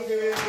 Hare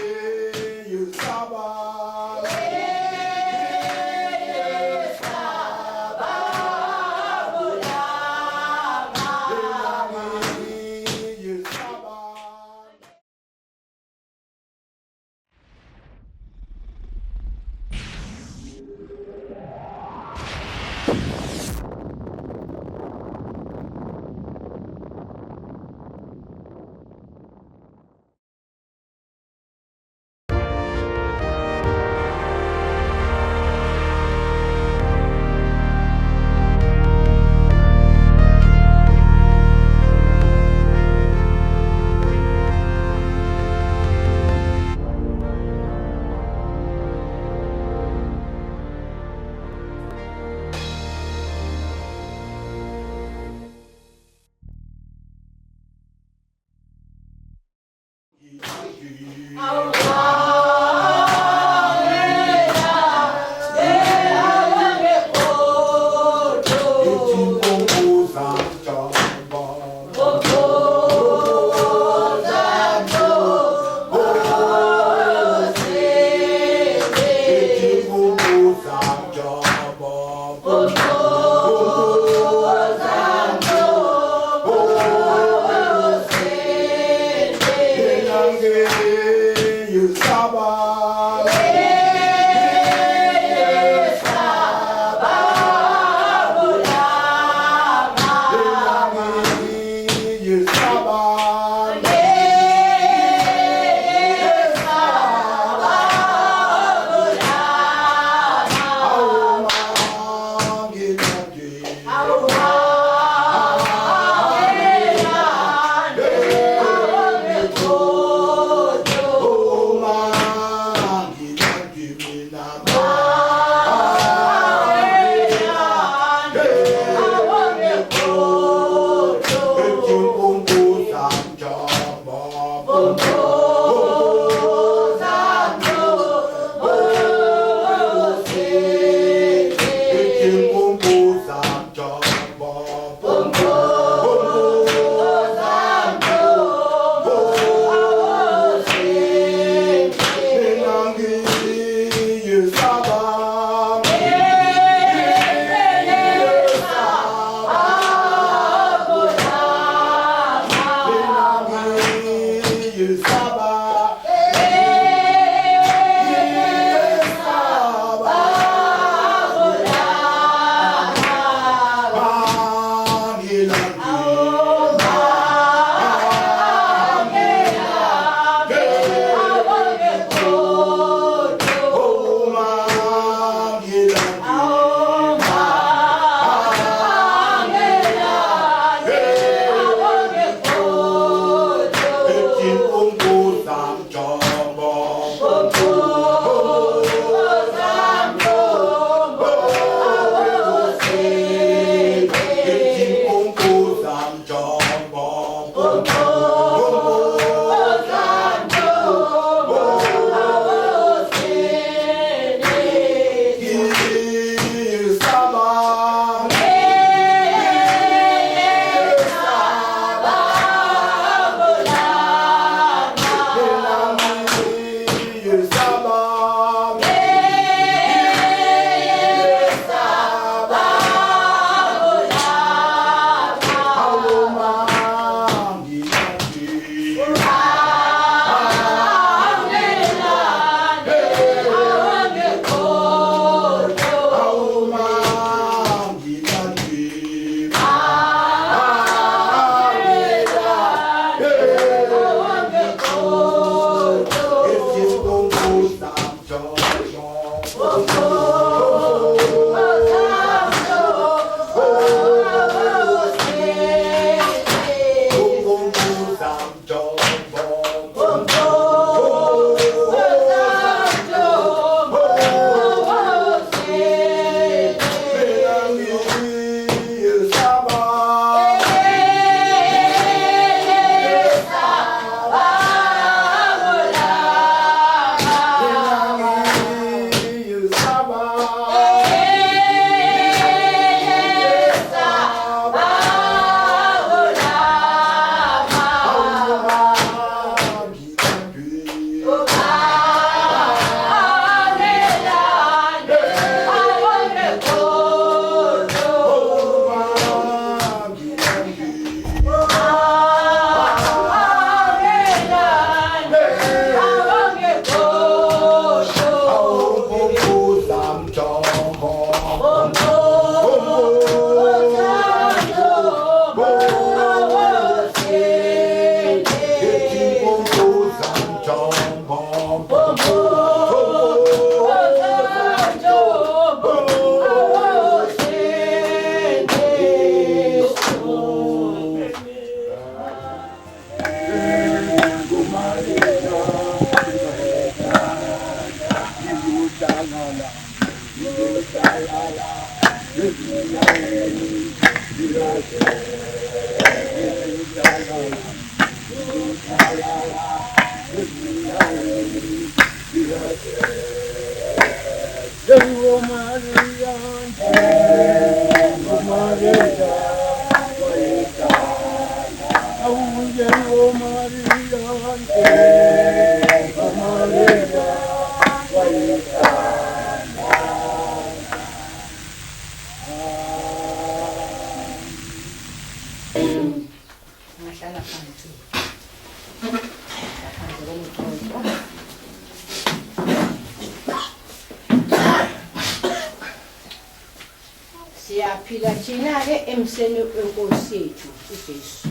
Siyaphila thina-ke emseni wenkosi yethu uJesu.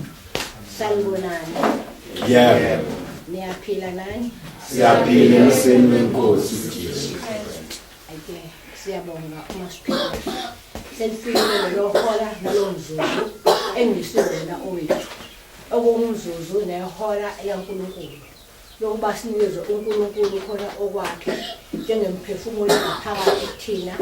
Sanibonani. Yebo. Niyaphila nani? Siyaphila emseni wenkosi uJesu. Ake siyabonga uMasiphila. Senifikile lo hola nalo mzuzu engisiwena owethu. Okumzuzu nehola yaNkulunkulu. Lokuba sinikeze uNkulunkulu khona okwakhe njengemphefumulo ngaphakathi kuthina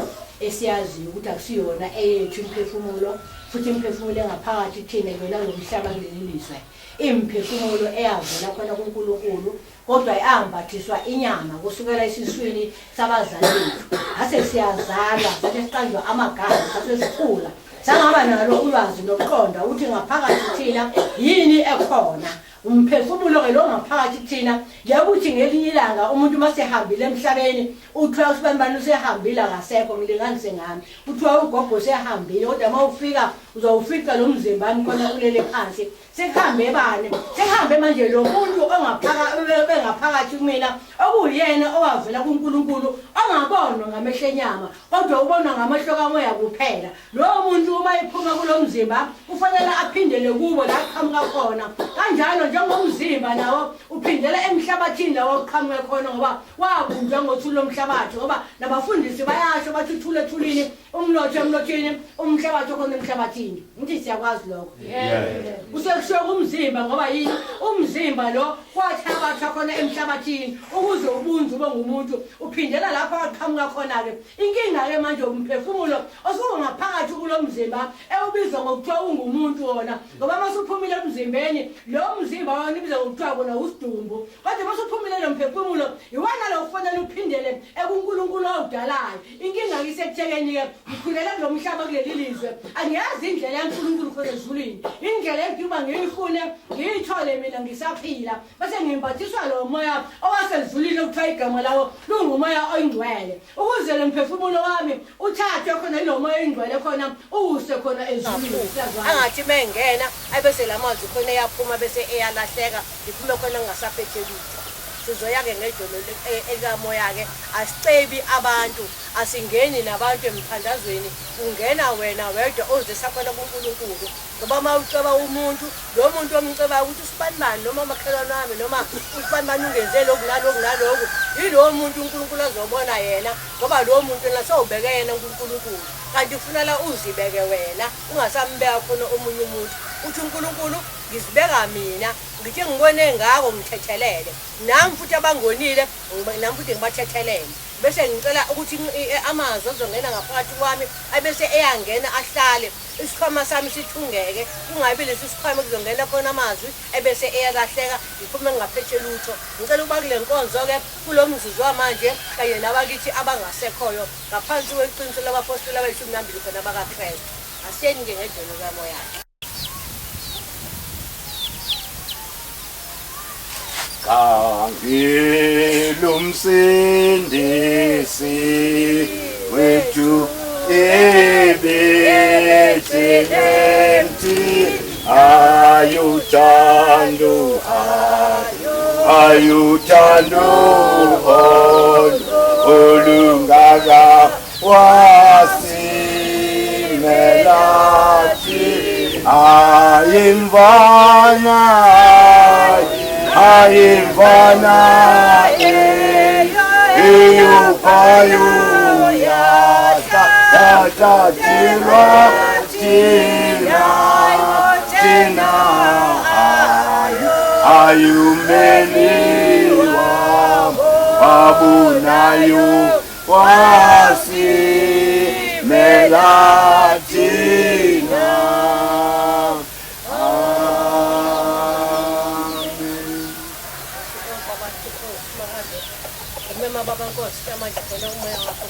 esiyaziyo ukuthi akusiyona eyethu imphefumulo futhi imphefumulo engaphakathi kuthina ngena nomhlaba kulelizwe imphefumulo eyavela khona kuNkulunkulu kodwa iambathiswa inyama kusukela esiswini sabazali bethu ase siyazalwa sathi siqanjwa amagama sasesikhula sangaba nalo ulwazi nokuqonda ukuthi ngaphakathi kuthina yini ekhona umphefumulo ke lo ngaphakathi kuthina ngiyakuthi ngelinye ilanga umuntu masehambile emhlabeni uthiwa usibambani usehambile akasekho ngilinganise ngami uthiwa ugogo usehambile kodwa mawufika uzawufika lo mzimbani khona ulele phansi sekuhambe bani sekuhambe manje lo muntu ongaphakathi kumina okuyena owavela kuNkulunkulu ongabonwa ngamehlo enyama kodwa ubonwa ngamehlo kamoya kuphela lo muntu uma ephuma kulo mzimba ufanele aphindele kubo la aqhamuka khona kanjalo njengomzimba nawo uphindela emhlabathini lawo oqhamuke khona ngoba wabunjwa ngothulo omhlabathi ngoba nabafundisi bayasho bathi uthule thulini umlotho emlothini umhlabathi khona emhlabathini ngithi siyakwazi lokho usekushiya kumzimba ngoba yini umzimba lo kwathabatha khona emhlabathini ukuze ubunzu bengumuntu uphindela lapho aqhamuka khona ke inkinga ke manje umphefumulo osungaphakathi kulo mzimba ewubizwa ngokuthiwa ungumuntu wona ngoba masuphumile emzimbeni lo mzimba wona ibizwa ngokuthiwa kona usidumbu kodwa masuphumile lo mphefumulo iwana lo kufanele uphindele ekuNkulunkulu awudalayo inkinga isekuthekeni ke ngikhulela kulo mhlaba kuleli lizwe angiyazi indlela yaNkulunkulu khona ezulwini indlela ekuba ngiyifune ngiyithole mina ngisaphila bese ngimbathiswa lo moya owasezulwini okuthiwa igama lawo lungumoya oyingcwele ukuze lo mphefumulo wami uthathwe khona lo moya oyingcwele khona uwuse khona ezulwini angathi mengena ayibese lamazwi khona eyaphuma bese eyalahleka ngiphume khona ngasaphethe lutho sizoya-ke ngedolo ekamoya-ke asicebi abantu asingeni nabantu emthandazweni ungena wena wedwa ozisakhona kuNkulunkulu ngoba uma uceba umuntu lo muntu omcebayo ukuthi usibanibani noma makhelwane wami noma usibanibani ungenze lokhu nalokhu nalokhu yilowo muntu uNkulunkulu azobona yena ngoba lowo muntu yena sewubeke yena kuNkulunkulu kanti ufunela uzibeke wena ungasambeka khona omunye umuntu uthi uNkulunkulu ngizibeka mina ngithi ngibone ngako ngithethelele nami futhi abangonile nami futhi ngibathethelele bese ngicela ukuthi amazwi azongena ngaphakathi kwami ayebese eyangena ahlale isikhwama sami sithungeke kungabi lesi sikhwama kuzongena khona amazwi ebese eyalahleka ngiphume ngaphethe lutho ngicela ukuba kule nkonzo-ke kulo mzuzu wamanje kanye nabakithi abangasekhoyo ngaphansi kweqiniso labapostoli abayishumi nambili khona bakaKristu asiyeni-ke ngedolo kamoya Kangilumsindisi wethu ebethelenti ayuthando olungaka wasimelathi ayimvana eyupayo yatatirwa tina ayumeliwa wabunayo wasimelatina Nkosi makaze umema baba Nkosi amandla khona umoya wakho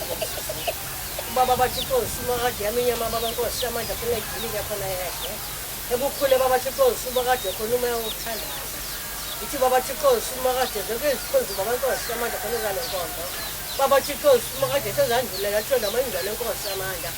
baba bathi Nkosi makaze yaminyama baba Nkosi amandla khona igilike khona yakhe ebukhule baba bathi Nkosi makaze khona umoya wokuthandaza ithi baba bathi Nkosi makaze zonke izikhonzi baba Nkosi amandla khona zale nkonzo baba bathi Nkosi makaze sezandlulela thona amandla Nkosi amandla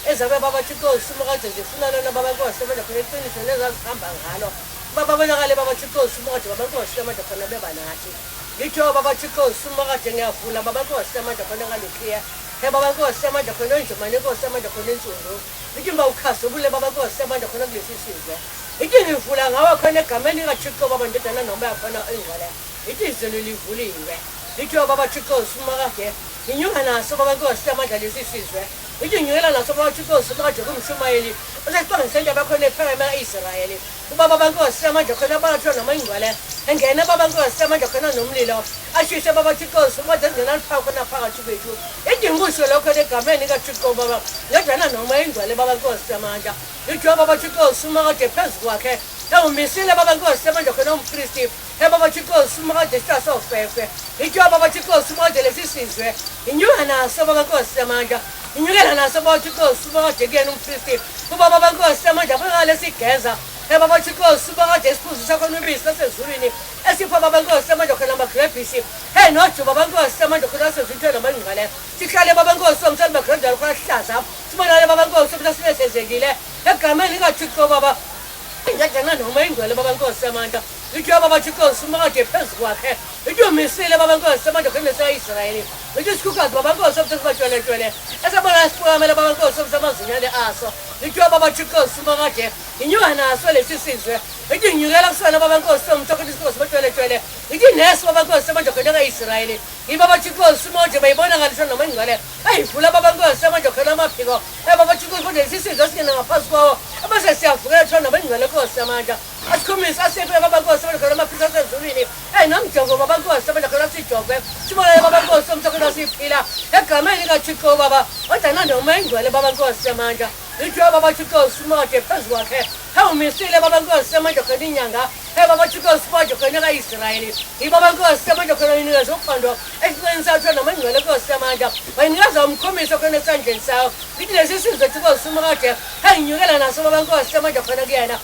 ezabe baba bathi Nkosi makaze zifuna lona baba Nkosi amandla khona iqiniso nezazihamba ngalo baba bonakale baba bathi Nkosi makaze baba Nkosi amandla khona beba nathi ngitho baba bathi Nkosi makaze ngiyavula baba Nkosi amandla khona ngalikhiya baba Nkosi amandla khona njomane Nkosi amandla khona insundu ngithi bawukhasa ubule baba Nkosi amandla khona kulesi sizwe ithi ngivula ngawe khona egameni likaThixo baba ndodana noma yakhona ingcwele ithi izulu livuliwe ithi baba bathi Nkosi makaze nginyuka naso baba Nkosi amandla lesi sizwe ithi ngiyela naso baba bathi Nkosi makaze kumshumayeli usexhangise into abakhona ephakeme ka-Israyeli ubaba baNkosi amandla khona bathona noma ingcwele engena baba Nkosi amandla khona nomlilo ashise baba bathi Nkosi makaze ngenaliphawu khona phakathi kwethu ithi ngikusho lokho egameni likaThixo baba ndodana noma ingcwele baba Nkosi amandla ithi baba bathi Nkosi makaze phezu kwakhe ewumisile baba Nkosi amandla khona umpristi baba bathi Nkosi makaze sitasa ofefe ithi baba bathi Nkosi makaze lesi sizwe inyuka naso baba Nkosi amandla inyukela naso baba bathi Nkosi makaze kuyena umpristi ubaba baNkosi amandla bangale sigeza baba bathi Nkosi makaze isiphuzo sakho nobisi lasezulwini esipha baba Nkosi amandla khona amagrebhisi noju baba Nkosi amandla khona asezithweni namangcwele sihlale baba Nkosi omsali magrebhisi khona sihlaza sibonale baba Nkosi ukuthi sinethezekile egameni likaThixo baba ndodana noma ingcwele baba Nkosi amandla ithi baba bathi Nkosi makaze phezu kwakhe ithi umisile baba Nkosi amandla khona lesa-Israyeli ithi isikhukazi baba Nkosi ukuthi sibatshwele-tshwele esabona sifukamela baba Nkosi ukuthi amazinyane aso ithi baba bathi Nkosi makaze inyuka naso lesi sizwe ithi nginyukela kusona baba Nkosi omthokothi isikhosi batshwele-tshwele ithi neso baba Nkosi amandla khona ka-Israyeli ibaba bathi Nkosi makaze bayibona ngalisho noma ingcwele ayivula baba Nkosi amandla khona amaphiko baba bathi Nkosi kodwa lesi sizwe singena ngaphansi kwawo abase siyavukela thona noma ingcwele Nkosi amandla asikhombisa asiphe baba Nkosi amandla khona amaphiko asezulwini nomjongo baba Nkosi amandla khona sijogwe sibonele baba Nkosi omthokothi siphila egameni likaThixo baba odana noma ingcwele baba Nkosi amandla ithi baba bathi Nkosi makaze phezu kwakhe ewumisile baba Nkosi amandla khona inyanga baba bathi Nkosi makaze khona ka-Israyeli ibaba Nkosi amandla khona inikeza uphando esinqeni sakho noma ingcwele Nkosi amandla wayinikeza umkhomiso khona esandleni sawo ithi lesi sizwe Nkosi makaze enginyukela naso baba Nkosi amandla khona kuyena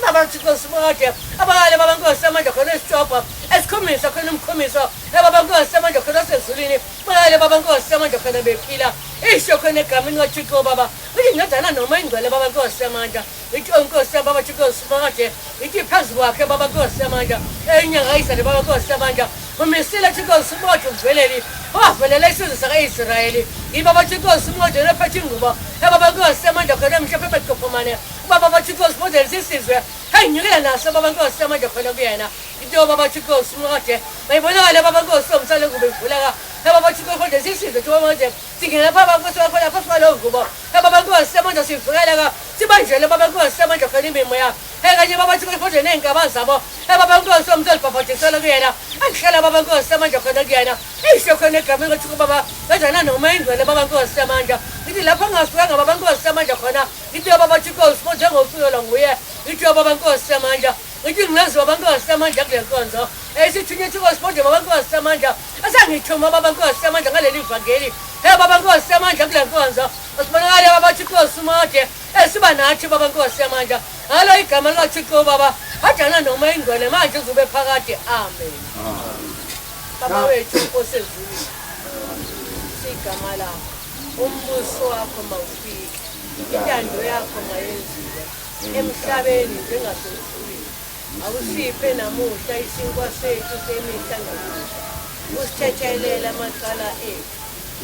baba bathi Nkosi makaze abakale baba Nkosi amandla khona esitobha esikhomiso khona umkhomiso baba Nkosi amandla khona asezulwini bakale baba Nkosi amandla khona bephila isho khona egameni likaThixo baba ithi ndodana noma ingcwele baba Nkosi amandla ithi Nkosi baba bathi Nkosi makaze ithi phezu kwakhe baba Nkosi amandla inyanga ayizale baba Nkosi amandla umisile Nkosi makaze umveleli wavelela isizwe saka-Israyeli ibaba bathi Nkosi makaze nephethe ingubo baba Nkosi amandla khona emhlophe ebeqophomane baba bathi Nkosi makaze lesi sizwe nyukela naso baba Nkosi amandla khona kuyena ithi baba bathi Nkosi makaze bayibonakale baba Nkosi omsale ngubo ivuleka baba bathi Nkosi kodwa sisizwe thiba makaze singena baba Nkosi wakhona phansi kwalowo ngubo baba Nkosi amandla sivukeleka sibanjele baba Nkosi amandla khona imimoya kanye baba bathi Nkosi kodwa ney'ngaba zabo baba Nkosi omsale bhabhatisela kuyena angihlala baba Nkosi amandla khona kuyena isho khona egameni kaThixo baba wedana noma ingcwele baba Nkosi amandla ithi lapho angasukanga baba Nkosi amandla khona ithi baba bathi Nkosi njengofuyelwa nguye ithi baba Nkosi amandla ithi ngilazi baba Nkosi amandla kule nkonzo isithunywe Nkosi bonje baba Nkosi amandla asangithuma baba Nkosi amandla ngaleli vangeli baba Nkosi amandla kule nkonzo asibonakale baba bathi Nkosi makaze siba nathi baba Nkosi amandla ngalo igama likaThixo baba adana noma ingcwele manje uzube phakathi amen baba wethu Nkosi ezulwini sigama lakho umbuso wakho mawufike intando yakho mayenziwe emhlabeni njengasezulwini awusiphe namuhla isinkwa sethu semihla ngemihla usithethelela amacala ethu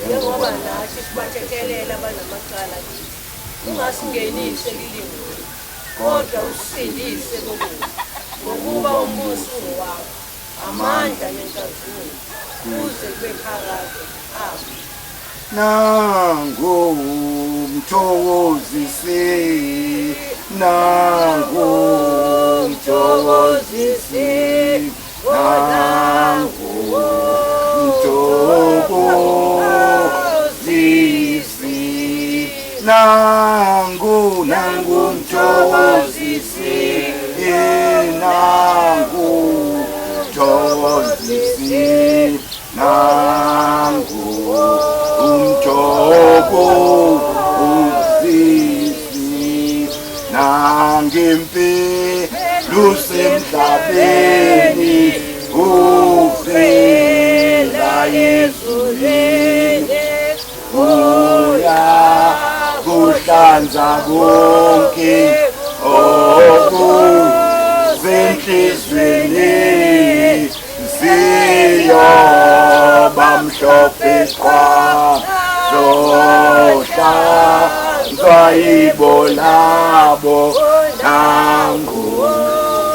njengoba nathi sibathethelela abanamacala kithi ungasingenise kilingweni kodwa usindise kokubi ngokuba umbuso ungowakho amandla nenkazimulo kuze kube phakade amen nangu mthokozisi nangu mthokozisi nangu mthokozisi nangu mthokozisi nangu mthokozisi nangu umjobo usisi nangempilo lusemhlabeni uvela ezulwini uya kuhlanza konke okusenhlizweni siyoba mhlophe qha zohlanzwa ibolabo nangu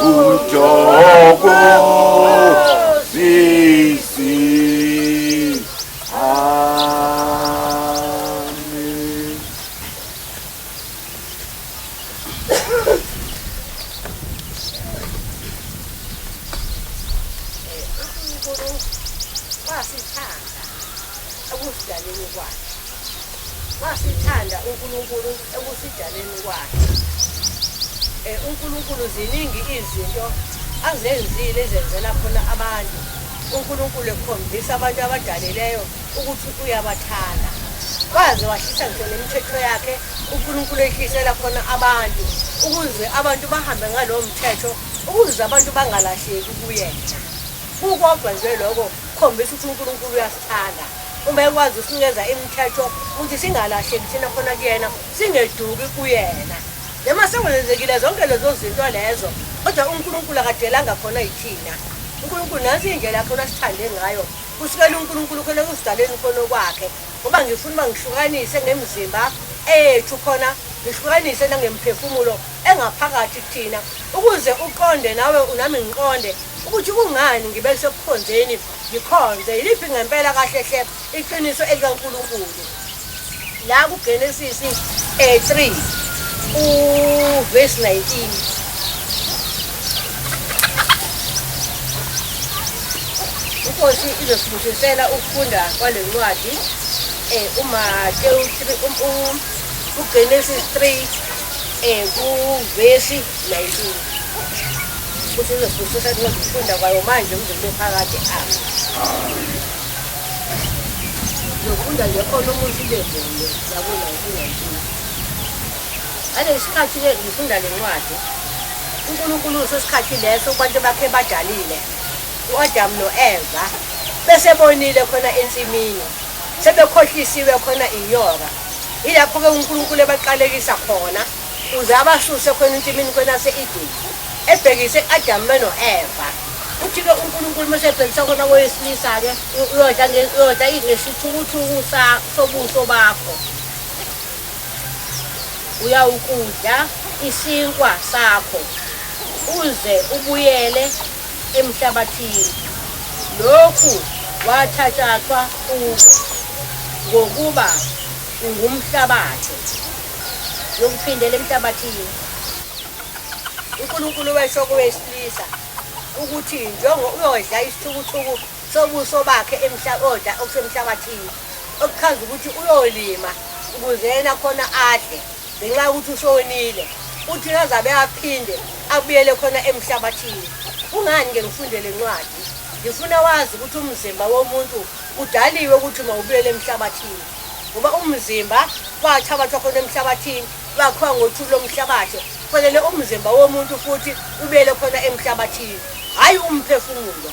umjobo sisi. Amen. Wasithanda uNkulunkulu ekusidaleni kwakhe. uNkulunkulu ziningi izinto azenzile ezenzela khona abantu. uNkulunkulu ekhombisa abantu abadaleleyo ukuthi uyabathanda. Waze wahlisa ngisho nemithetho yakhe uNkulunkulu ehlisela khona abantu ukuze abantu bahambe ngalowo mthetho ukuze abantu bangalahleki kuyena. Kukodwa nje lokho khombisa ukuthi uNkulunkulu uyasithanda. Uma ekwazi usinikeza imithetho ukuthi singalahleki thina khona kuyena, singeduki kuyena. Noma sekwenzekile zonke lezo zinto lezo, kodwa uNkulunkulu akadelanga khona yithina. uNkulunkulu nasi indlela khona sithande ngayo. Kusukela uNkulunkulu khona kusidaleni khona kwakhe. Ngoba ngifuna ngihlukanise ngemizimba ethu khona, ngihlukanise nangemphefumulo engaphakathi kuthina ukuze uqonde nawe unami ngiqonde ukuthi kungani ngibe sekukhonzeni ngikhonze yiliphi ngempela kahle hle iqiniso elikaNkulunkulu. La kuGenesis 3 verse 19. Inkosi izosibusisela ukufunda kwale ncwadi uMateyu 3 uGenesis 3 verse 19. Ukuthi izosibusisa ukufunda kwayo manje uzobe phakathi apha. Yokufunda nje khona umuntu lebonge yabo 19. Isikhathi ngifunda le ncwadi uNkulunkulu sesikhathi leso abantu bakhe badalile uAdam noEva besebonile khona ensimini sebekhohlisiwe khona inyoka. Ilapho ke uNkulunkulu ebaqalekisa khona uze abasuse khona ensimini khona se-Eden ebhekise Adam noEva. Uthi ke uNkulunkulu mesebhekisa khona wesilisa ke uyodla ngesithukuthuku sobuso bakho, uyawukudla isinkwa sakho uze ubuyele emhlabathini. Lokhu wathathathwa kuwe ngokuba ungumhlabathi yokuphindela emhlabathini. uNkulunkulu wesho kowesilisa ukuthi njengo uyodla isithukuthuku sobuso bakhe okusemhlabathini, okuchaza ukuthi uyolima ukuze yena khona adle ngenxa yokuthi usonile. Uthi azabe aphinde abuyele khona emhlabathini. Kungani ke ngifunde le ncwadi? Ngifuna wazi ukuthi umzimba womuntu udaliwe ukuthi mawubuyele emhlabathini. Ngoba umzimba wathabathwa khona emhlabathini wakhiwa ngothuli lomhlabathi. Kufanele umzimba womuntu futhi ubuyele khona emhlabathini, hayi umphefumulo.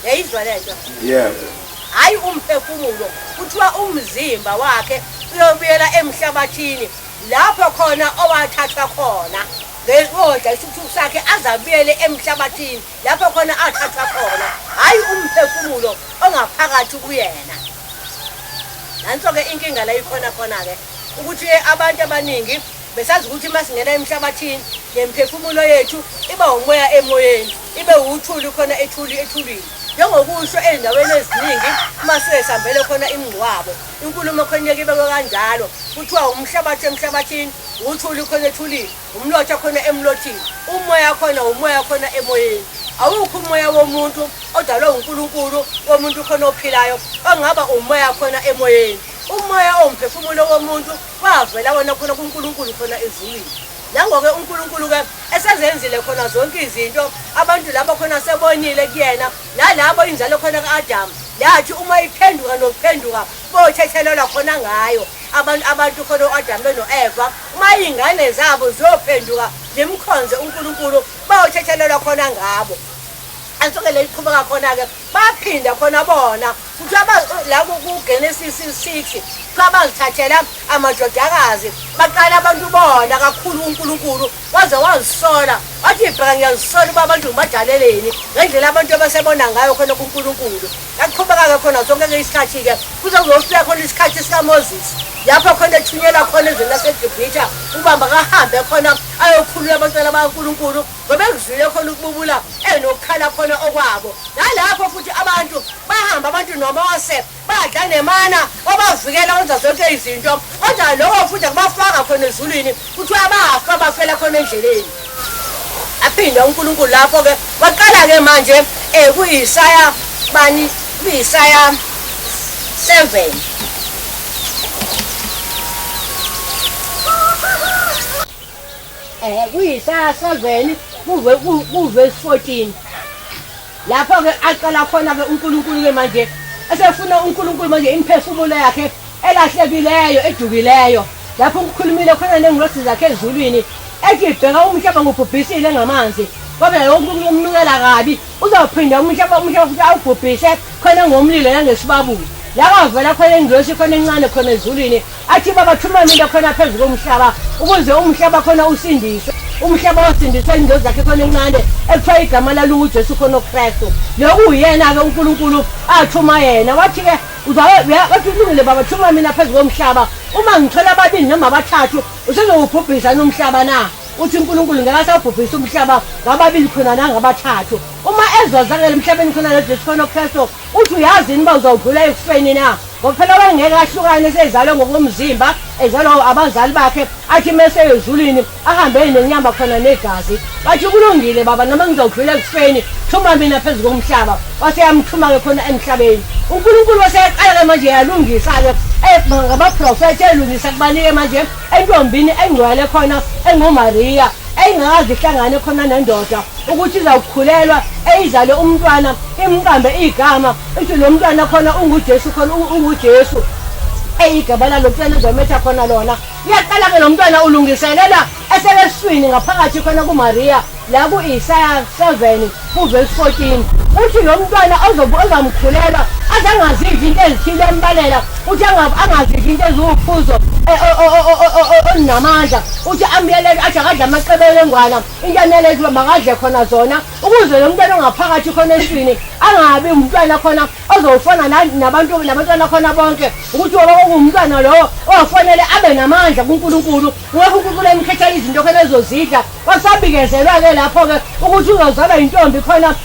Yayizwa lento? Yebo. Hayi umphefumulo, kuthiwa umzimba wakhe uyobuyela emhlabathini lapho khona owathathwa khona. Ngekodwa isithupha sakhe azabuyele emhlabathini lapho khona athathwa khona, hayi umphefumulo ongaphakathi kuyena. Nanso ke inkinga la ikhona ke ukuthi abantu abaningi besazi ukuthi masingena emhlabathini nemphefumulo yethu iba umoya emoyeni, ibe uthuli khona ethulini. Njengokusho ezindaweni eziningi masesihambele khona imingcwabo, inkulumo khona ibe kanjalo. Kuthiwa umhlabathi emhlabathini, uthuli khona ethulini, umlotha khona emlothini, umoya khona emoyeni. Awukho umoya womuntu odalwe uNkulunkulu womuntu khona ophilayo ongaba umoya khona emoyeni. Umoya omphefumulo womuntu wavela wona khona kuNkulunkulu khona ezulwini. nangoke uNkulunkulu ke esezenzile khona zonke izinto abantu labo khona sebonile kuyena nalabo inzalo khona kaAdam yathi uma iphenduka nokuphenduka boyithethelelwa khona ngayo abantu khona uAdam noEva uma ingane zabo zophenduka limkhonze uNkulunkulu boyithethelelwa khona ngabo ansoke leyiqhubeka khona ke baphinda khona bona kuthi la kuGenesis 6 kwabazithathela amadodakazi baqala abantu bona kakhulu uNkulunkulu waze wazisola wathi ibheka ngiyazisola uba abantu ngibadaleleni ngendlela abantu abasebona ngayo khona kuNkulunkulu yaqhubeka ke khona sonke isikhathi ke kuzozofika khona isikhathi sikaMoses lapho khona ethunyelwa khona ezweni laseGibhithe ubamba kahambe khona ayokhulula abantwana bakaNkulunkulu ngoba ekuzwile khona ukububula enokukhala khona okwabo nalapho futhi abantu bahamba abantu noMose badla nemana obavikela wenza zonke izinto kodwa lokho futhi akubafaka khona ezulwini kuthiwa bafa bafela khona endleleni aphinde uNkulunkulu lapho ke waqala ke manje kuIsaya bani kuIsaya 7 kuIsaya 7 kuverse 14 lapho ke aqala khona ke uNkulunkulu ke manje esefuna uNkulunkulu manje imphefumulo yakhe elahlekileyo edukileyo lapho ukukhulumile khona nengilosi zakhe ezulwini ethi bheka umhlaba ngubhubhisile ngamanzi ngoba yonke umnukela kabi uzawuphinda umhlaba futhi awubhubhise khona ngomlilo nangesibabuli la kwavela khona ingilosi khona encane khona ezulwini athi babathumamile khona phezu komhlaba ukuze umhlaba khona usindiswe umhlaba wasindiswe ingilosi zakhe khona encane ekuthiwa igama lalo uJesu khona uKristu lokuyena-ke uNkulunkulu athuma yena wathi-ke wathi ulungile babathuma mina phezu komhlaba uma ngithola ababili noma abathathu usezowubhubhisa nomhlaba na uthi uNkulunkulu ngakasawubhubhisa umhlaba ngababili khona nangabathathu uma ezozakele emhlabeni khona noJesu khona uKristu uthi uyazini uba uzawudlula ekufeni na ngoba phela wayengeke ahlukane esezalwe ngokomzimba ezalwa abazali bakhe athi mese ezulwini ahambe nenyama khona negazi bathi kulungile baba noma ngizawudlula ekufeni thuma mina phezu komhlaba waseyamthuma-ke khona emhlabeni uNkulunkulu waseqala-ke manje yalungisa-ke ngabaprofethi elungisa kubanike manje entombini engcwele khona enguMariya engakaze ihlangane khona nendoda ukuthi izawukhulelwa eyizale umntwana imqambe igama ithi lo mntwana khona unguJesu khona unguJesu eyigaba lalo mntwana ezometha khona lona iyaqala-ke lo mntwana ulungiselela esebeswini ngaphakathi khona kuMariya la kuIsaya 7 kuverse 14 uthi lo mntwana ozamkhulelwa azangazidla into ezithile embalela uthi angazidla into eziwuphuzo onamandla uthi amyelele athi akadle amaqebelengwana into anelezo makadle khona zona ukuze lo mntwana ongaphakathi khona eswini angabi umntwana khona ozofana nabantwana khona bonke ukuthi woba ungumntwana lowo ofanele abe namandla kuNkulunkulu ngoba uNkulunkulu emkhethela izinto khona ezozidla wasabikezelwa-ke lapho-ke ukuthi uzozalwa intombi khona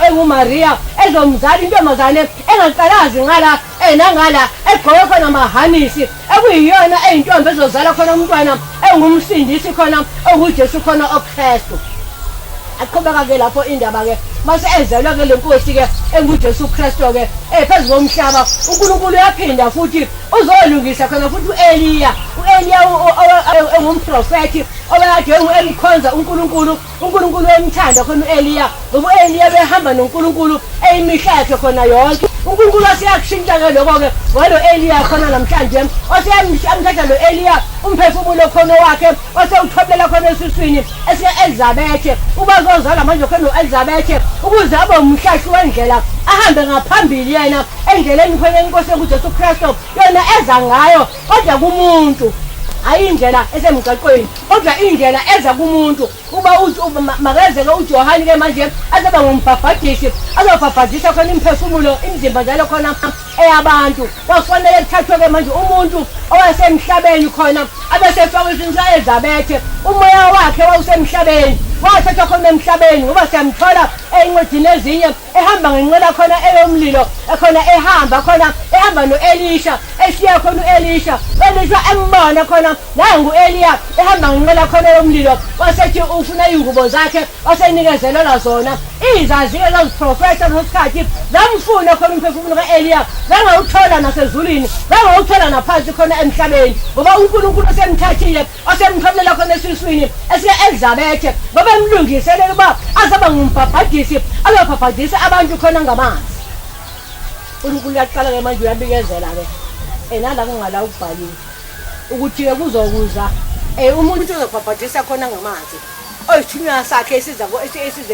enguMariya ezomzala intombazane engaqalazi ngala nangala egqoke khona amahanisi ekuyiyona eyintombi ezozala khona umntwana engumsindisi khona onguJesu khona oKristu aqhubeka-ke lapho indaba-ke mase ezelwa-ke le nkosi-ke enguJesu Kristu-ke phezu komhlaba uNkulunkulu uyaphinda futhi uzolungisa khona futhi u-Eliya engumprofethi obekade emkhonza uNkulunkulu emthanda khona u-Eliya ngoba u-Eliya behamba noNkulunkulu eyimihla yakhe khona yonke uNkulunkulu waseyakushintsha-ke lokho-ke ngalo Eliya khona namhlanje waseyamthatha lo Eliya umphefumulo khona wakhe wasewuthobela khona esiswini ese-Elizabethe uba zozala manje khona u-Elizabethe ukuze abe umhlahli wendlela ahambe ngaphambili yena endleleni khona inkosi enguJesu Kristu yona eza ngayo kodwa kumuntu hayi indlela esemgaqweni kodwa indlela eza kumuntu kuba makezeke uJohane-ke manje azoba ngumbhabhadisi azobhabhadisa khona imphefumulo imizimba njalo khona eyabantu kwakufanele kuthathwe-ke manje umuntu owasemhlabeni khona abesefakwe isini sa-Elizabethe umoya wakhe wawusemhlabeni wathathwa khona emhlabeni ngoba siyamthola ey'ncwadini ezinye ehamba ngenqela khona eyomlilo khona ehamba no-Elisha eshiya khona u-Elisha embona khona nangu-Eliya ehamba ngenqela khona eyomlilo wasethi ufuna iy'ngubo zakhe wasenikezelela zona izaziyo zaziprofesa nosikhathi zamfuna khona umphefumulo ka-Eliya zangawuthola nasezulwini zangawuthola naphansi khona emhlabeni ngoba uNkulunkulu osemthathile osemqhamulela khona esiswini esiya Elizabethe ngoba emlungiselele uba azaba ngumbhabhadisi azobhabhadisa abantu khona ngamanzi. uNkulunkulu uyaqala-ke manje uyabikezela-ke nala kungala ukubhaliwe ukuthi-ke kuzokuza umuntu uzobhabhadisa khona ngamanzi oyithunywa sakhe esiza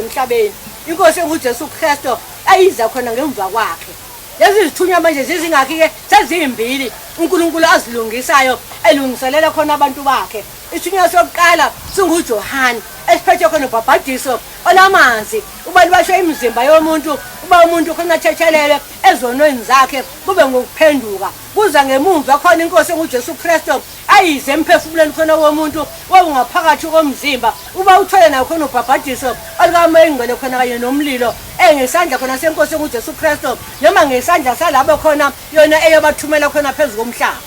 emhlabeni inkosi enguJesu Kristu ayiza khona ngemva kwakhe. Lezi zithunywa manje zizingakhi-ke seziyimbili uNkulunkulu azilungisayo elungiselela khona abantu bakhe. Isithunywa sokuqala singuJohane esiphethe khona ubhabhadiso olamanzi ubantu basho imizimba yomuntu uba umuntu khona athethelele ezonweni zakhe kube ngokuphenduka kuza ngemumva khona inkosi enguJesu Kristu ayize emphefumulweni khona womuntu wangaphakathi komzimba uba uthole nayo khona ubhabhadiso olikamoya engcwele khona kanye nomlilo ngesandla khona senkosi enguJesu Kristu noma ngesandla salabo khona yona eyobathumela khona phezu komhlaba.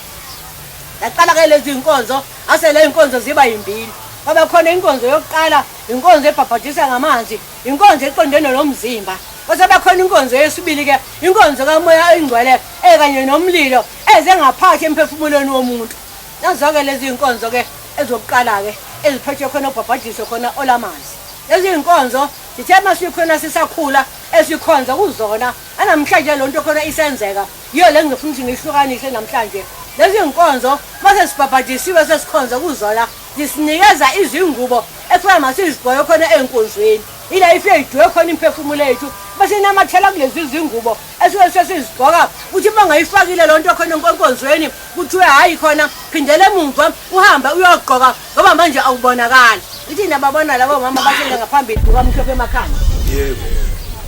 Yaqala-ke lezi inkonzo asele inkonzo ziba yimbili. Ngoba khona inkonzo yokuqala inkonzo ebhabhadisa ngamanzi inkonzo eqondene nomzimba bese bakhona inkonzo yesibili-ke inkonzo kamoya engcwele kanye nomlilo eze ngaphathi emphefumulweni womuntu. Nazo-ke lezi inkonzo-ke ezokuqala-ke eziphethwe khona ubhabhadiso khona olamanzi. Lezi inkonzo sithe masikhona sisakhula esikhonza kuzona anamhlanje lonto khona isenzeka yiyo le ngifuna ukuthi ngihlukanise namhlanje. Lezi inkonzo mase sibhabhadisiwe sesikhonza kuzona zisinikeza izingubo ekufana masizigqoke khona enkonzweni ila ifike idwe khona imphefumulo yethu bese namathela kulezi zingubo esuke sesizigqoka uthi bangayifakile lonto khona enkonzweni kuthiwe hayi khona phindele emuva uhambe uyogqoka ngoba manje awubonakali. Ithi nababona labo mama bahlele ngaphambili kukamhlophe emakhanda. Yebo.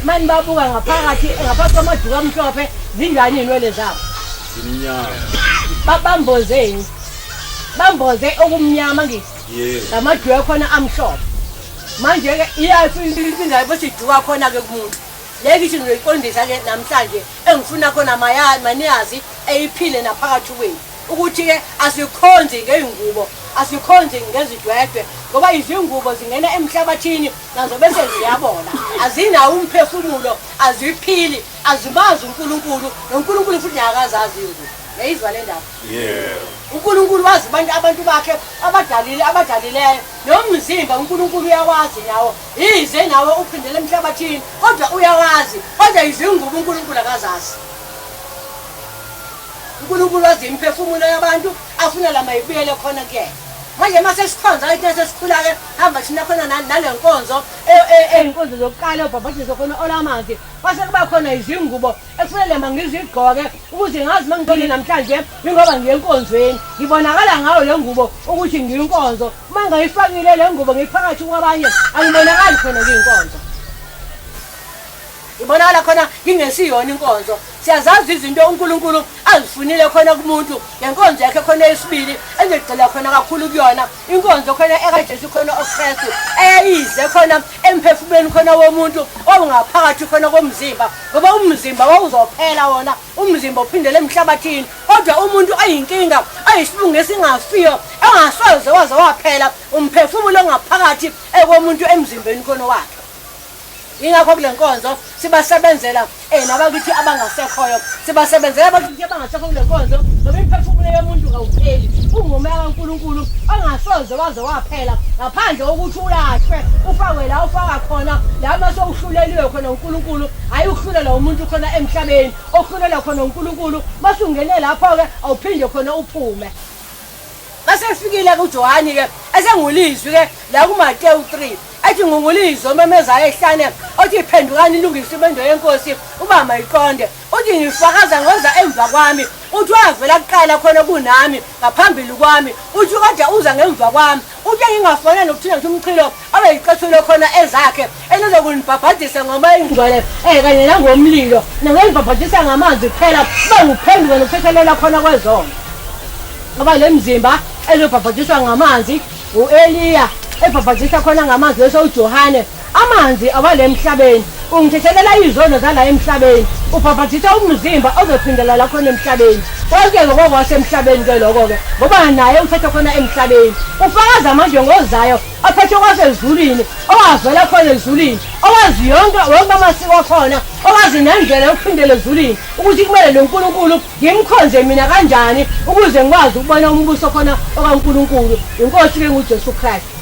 Manje babuka ngaphakathi kwamaduma amhlophe zinjani inwele zabo? Zimnyama. Bambozeni bamboze okumnyama ngithi Yebo. lamadwe khona amhlophe. Manje-ke iyaphinda besiduka khona-ke kumuntu leki ithi ngizoyiqondisa-ke namhlanje engifuna khona maniyazi eyiphile naphakathi kwethu ukuthi-ke asikhonzi ngey'ngubo asikhonzi ngezidwedwe ngoba izingubo zingena emhlabathini nazo bese ziyabona azinawo umphefumulo aziphili azimazi uNkulunkulu noNkulunkulu futhi akazazi yini. Yayizwa le ndaba? Yebo. uNkulunkulu wazi abantu bakhe abadalileyo nomzimba uNkulunkulu uyawazi nawo yize nawe uphindele emhlabathini kodwa uyawazi kodwa izingubo uNkulunkulu akazazi. uNkulunkulu wazi imphefumulo yabantu afuna lama ibuyele khona kuyena. Manje mase sikhonza ithi sesikhula-ke hamba thina khona nale nkonzo ey'nkonzo zokuqala ubhabhadiso khona olamanzi kwase kuba khona izingubo ekufanele mangizigqoke ukuze ngazi mangithole namhlanje ingoba ngiye enkonzweni ngibonakala ngayo le ngubo ukuthi ngiyinkonzo uma ngayifakile le ngubo ngiphakathi kwabanye angibonakali khona ngiyinkonzo ngibonakala khona ngingesiyona inkonzo. Siyazazi izinto uNkulunkulu azifunile khona kumuntu ngenkonzo yakhe khona yesibili engigxila khona kakhulu kuyona inkonzo khona ekaJesu khona uKristu eyize khona emphefumulweni khona womuntu ongaphakathi khona komzimba ngoba umzimba wawuzophela wona umzimba uphindele emhlabathini kodwa umuntu oyinkinga oyisibungu esingafiyo engasoze waze waphela umphefumulo ongaphakathi komuntu emzimbeni khona wakhe. Ingakho kule nkonzo sibasebenzela nabakithi abangasekhoyo sibasebenzela abakithi abangasekho kule nkonzo ngoba imphefumulo yomuntu kawupheli ungumoya kaNkulunkulu angasoze waze waphela ngaphandle kokuthi ulahlwe ufakwe la ufaka khona la mase uhluleliwe khona uNkulunkulu hayi uhlulela umuntu khona emhlabeni ohlulela khona uNkulunkulu mase ungene lapho-ke awuphinde khona uphume. Basefikile kuJohane-ke esengulizwi-ke la kuMateyu 3 ethi ngungulizwi omemezayo ehlane othi iphendukani ilungise imendo yenkosi uba mayiqonde uthi ngifakaza ngoza emva kwami uthi wavela kuqala khona kunami ngaphambili kwami uthi kodwa uza ngemva kwami uthi ngingafanele nokuthina ngithi umchilo abeyiqethule khona ezakhe enozokunibhabhadisa ngomoya engcwele kanye nangomlilo nangengibhabhadisa ngamanzi kuphela uba ngiphenduke nokuthethelela khona kwezona ngoba le mzimba ezobhabhadiswa ngamanzi u-Eliya ebhabhadisa khona ngamanzi bese uJohane amanzi awale emhlabeni ungithethelela izono zala emhlabeni ubhabhathisa umzimba ozophindela la khona emhlabeni konke lokho wasemhlabeni ke lokho-ke ngoba naye uthethe khona emhlabeni ufakaza manje ngozayo aphethe kwasezulwini owavela khona ezulwini owazi yonke amasiko akhona owazi nendlela yokuphindela ezulwini ukuthi kumele lo nkulunkulu ngimkhonze mina kanjani ukuze ngikwazi ukubona umbuso khona okankulunkulu inkosi-ke nguJesu Kristu.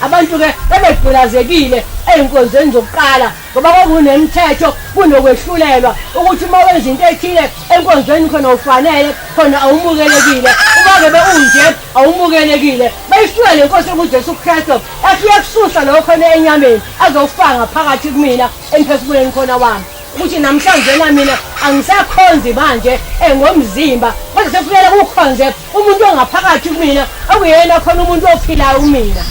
Abantu-ke bebegqilazekile ey'nkonzweni zokuqala ngoba kwakunemithetho kunokwehlulelwa ukuthi uma wenza into ethile enkonzweni khona ufanele khona awumukelekile uma-ke unje awumukelekile beyifika le nkosi kuJesu Kristu afike kususa lokho khona enyameni azofaka ngaphakathi kumina emphefumulweni khona wami ukuthi namhlanje mina angisakhonzi manje ngomzimba kodwa sekufanele kukhonze umuntu ongaphakathi kumina akuyena khona umuntu ophilayo kumina.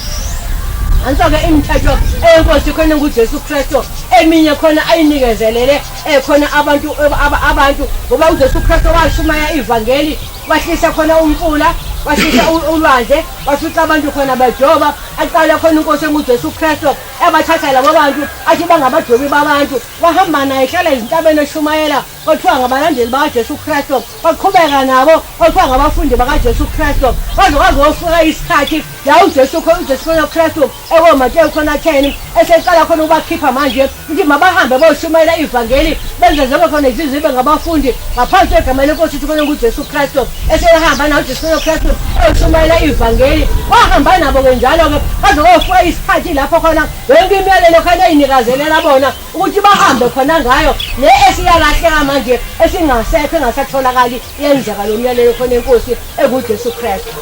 Anso-ke imithetho eyinkosi khona nguJesu Kristu eminye khona ayinikezelele khona abantu ngoba uJesu Kristu washumaya ivangeli wahlisa khona umfula wahlisa ulwandle wafica abantu khona bejoba aqala khona inkosi nguJesu Kristu ebathatha labo bantu athi bangabajobi babantu wahamba naye ehlala ezintabeni eshumayela kwathiwa ngabalandeli bakaJesu Kristu waqhubeka nabo kwathiwa ngabafundi bakaJesu Kristu kwaze wofika isikhathi la uJesu Kristu Mateyu khona 10 eseqala khona ukubakhipha manje ukuthi mabahambe bayoshumayela ivangeli benze zonke khona izizibe ngabafundi ngaphansi kwegama lenkosi khona nguJesu Kristu esehamba nawo uJesu Kristu eyoshumayela ivangeli wahamba nabo-ke njalo-ke kwaze wofika isikhathi lapho khona yonke imiyalelo khona eyinikazelela bona ukuthi bahambe khona ngayo le esiyalahleka manje esingasekho engasatholakali yenzeka lo myalelo khona enkosi enguJesu Kristu.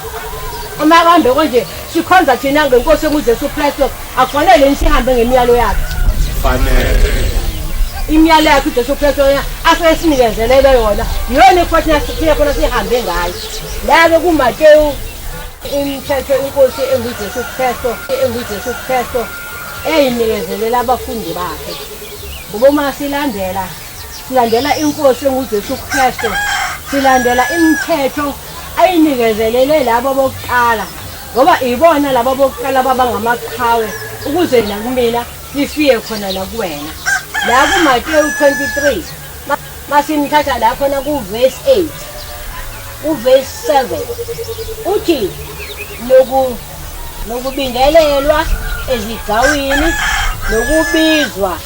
Uma kuhambe konje sikhonza thina ngenkosi nguJesu Kristu akufanele sihambe ngemiyalo yakhe fanele imiyalo yakhe uJesu Kristu afike sinikezelele yona yona futhi siye khona sihambe ngayo la-ke kuMateyu imithetho inkosi enguJesu Kristu eyinikezelela abafundi bakhe ngoba uma silandela inkosi enguJesu Kristu silandela imithetho ayinikezelele labo bokuqala ngoba ibona labo bokuqala babangamaqhawe ukuze nakumina lifike khona nakuwena la kuMateyu 23 masimthatha la khona kuverse 8 uverse 7 uthi nokubingelelwa ezigcawini nokubizwa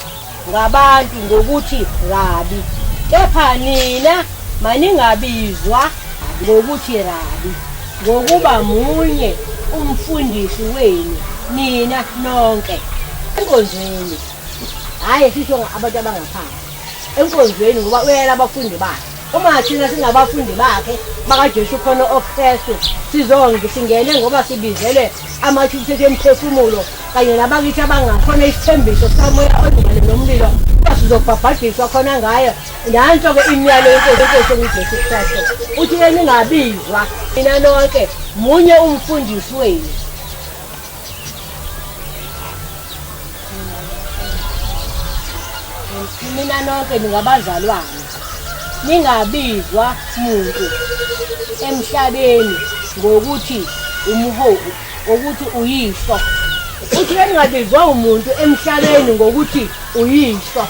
ngabantu ngokuthi Rabi kepha nina maningabizwa ngokuthi Rabi ngokuba munye umfundisi wenu nina nonke enkonzweni hayi sisho abantu abangaphansi enkonzweni ngoba uyela abafundi bakhe uma thina singabafundi bakhe bakaJesu khona oKristu singene ngoba sibizelwe amathuthethe emphefumulo kanye nabakithi abangakhona isithembiso samoya ongcwele nomlilo sizobhabhadiswa khona ngayo nanso-ke imiyalo yenkosi nguJesu Kristu uthi ningabizwa nina nonke munye umfundisi wenu mina nonke ningabazalwane ningabizwa muntu emhlabeni ngokuthi umholi ngokuthi uyihlo uthi ningabizwa umuntu emhlabeni ngokuthi uyihlo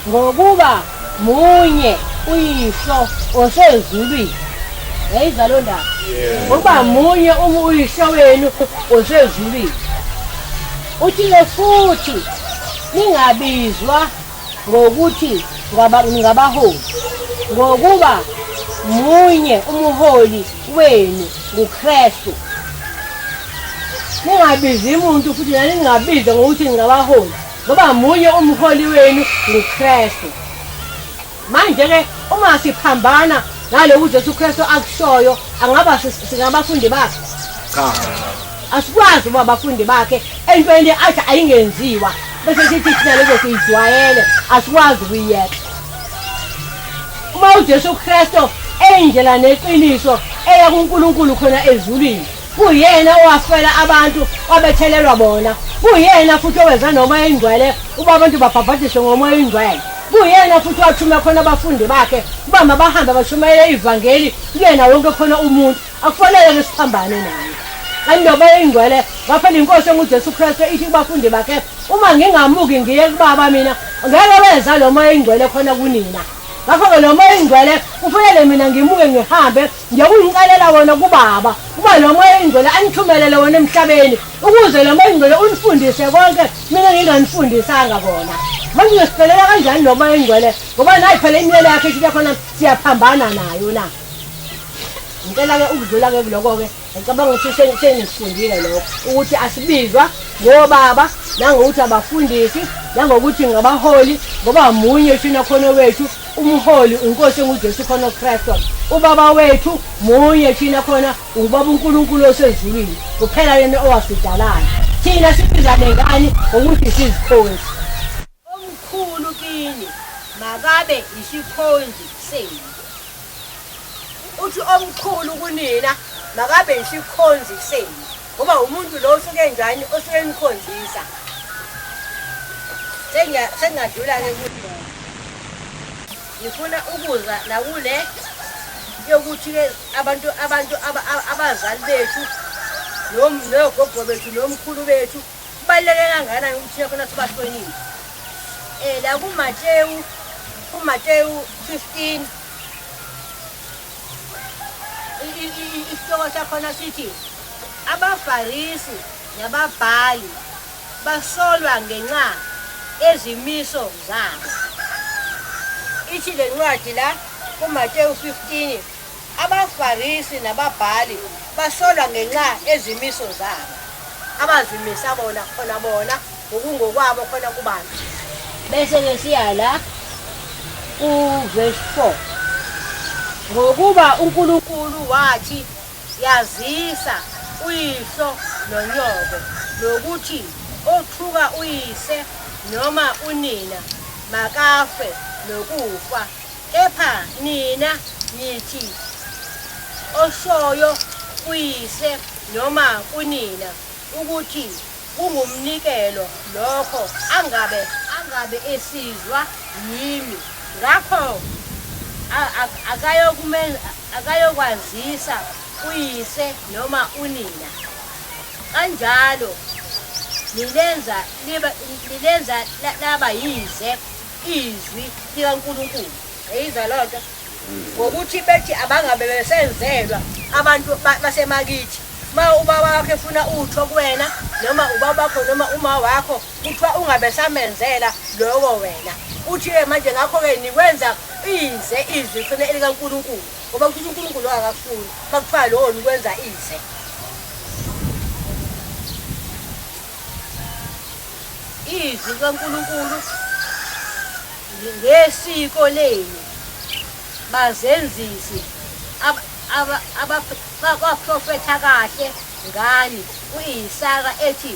ngokuba munye uyihlo osezulwini yayizwa lo ndaba ngoba munye uyihlo wenu osezulwini uthi-ke futhi ningabizwa ngokuthi ngabaholi ngokuba munye umholi wenu nguKristu ningabizi umuntu futhi ningabize ngokuthi ngabaholi ngoba munye umholi wenu nguKristu. Manje-ke uma siphambana naloku uJesu Kristu akushoyo angaba singabafundi bakhe cha asikwazi ukuba abafundi bakhe entweni athi ayingenziwa bese sithi thina lezo siyijwayele asikwazi ukuyiyeka. Uma uJesu Kristu eyindlela neqiniso eya kuNkulunkulu khona ezulwini kuyena owafela abantu wabethelelwa bona kuyena futhi owenza nomoya oyingcwele uba abantu babhabhadiswe ngomoya oyingcwele kuyena futhi wathuma khona abafundi bakhe uba mabahambe bashumayele ivangeli kuyena wonke khona umuntu akufanele siphambane naye kanti noba ingcwele ngaphela inkosi enguJesu Kristu ithi kubafundi bakhe uma ngingamuki ngiye kubaba mina ngeke weza lo moya ingcwele khona kunina. Ngakho-ke lo moya ingcwele kufanele mina ngimuke ngihambe nje kungicalela wona kubaba kuba lo moya ingcwele anithumelele wona emhlabeni ukuze lo moya ingcwele unifundise konke mina nginganifundisanga kona. Manje ngiyosicelela kanjani lo moya ingcwele ngoba nayi phela imiyelo yakhe ithi khona siyaphambana nayo na. Ngicela-ke ukudlula-ke kuloko-ke ngicabanga ukuthi sengisifundile lokho ukuthi asibizwa ngobaba nangokuthi abafundisi nangokuthi ngabaholi ngoba munye thina khona wethu umholi unkosi enguJesu khona uKristu. Ubaba wethu munye thina khona ubaba uNkulunkulu osezulwini kuphela yena owasidalayo. Thina sibizane ngani ngokuthi sizikhonzi. Omkhulu kini makabe isikhonzi senu. Uthi omkhulu kunina makabe isikhonzi senu ngoba umuntu lo usuke njani osuke enikhonzisa. Sengadlula-ke kuthi ngifuna ukuza nakule yokuthi-ke abantu abazali bethu nogogo bethu nomkhulu bethu kubaluleke kangakanani ukuthi khona sibahloniphe. La kuMateyu 15 isihloko sakhona sithi abaFarisi nababhali basolwa ngenxa ezimiso zabo. Ithi le ncwadi la kuMateyu 15 abaFarisi nababhali basolwa ngenxa ezimiso zabo. Abazimisa bona khona bona ngokungokwabo khona kubantu. Bese-ke siya la ku-verse 4 ngokuba uNkulunkulu wathi yazisa uyihlo nonyoko nokuthi othuka uyise noma unina makafe nokufa, kepha nina nithi oshoyo uyise noma kunina ukuthi kungumnikelo lokho angabe esizwa yimi. Ngakho akayokwazisa uyise noma unina. Kanjalo nilenza laba yize izwi likaNkulunkulu. Eyizwa loo nto ngokuthi bethi abangabe besenzelwa abantu basemakithi. Ma ubaba wakho efuna utho kuwena noma ubaba wakho noma uma wakho kuthiwa ungabe samenzela lokho wena. Uthi-ke manje ngakho-ke nikwenza ize izwi khona elikaNkulunkulu ngoba ukuthi uNkulunkulu akakufuni bakuthiwa lowo nikwenza ize. Izwi kaNkulunkulu ngesiko lenu bazenzisi abaprofetha kahle ngani uIsaka ethi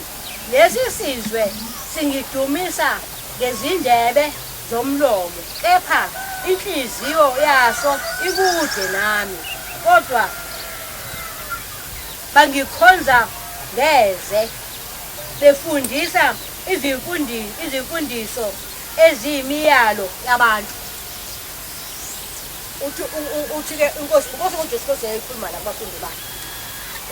lesi sizwe singidumisa ngezindebe zomlomo kepha inhliziyo yaso ikude nami, kodwa bangikhonza ngeze befundisa izimfundiso eziyimiyalo yabantu. Uthi-ke inkosi uJesu Kristu yayikhuluma nabafundi bakhe.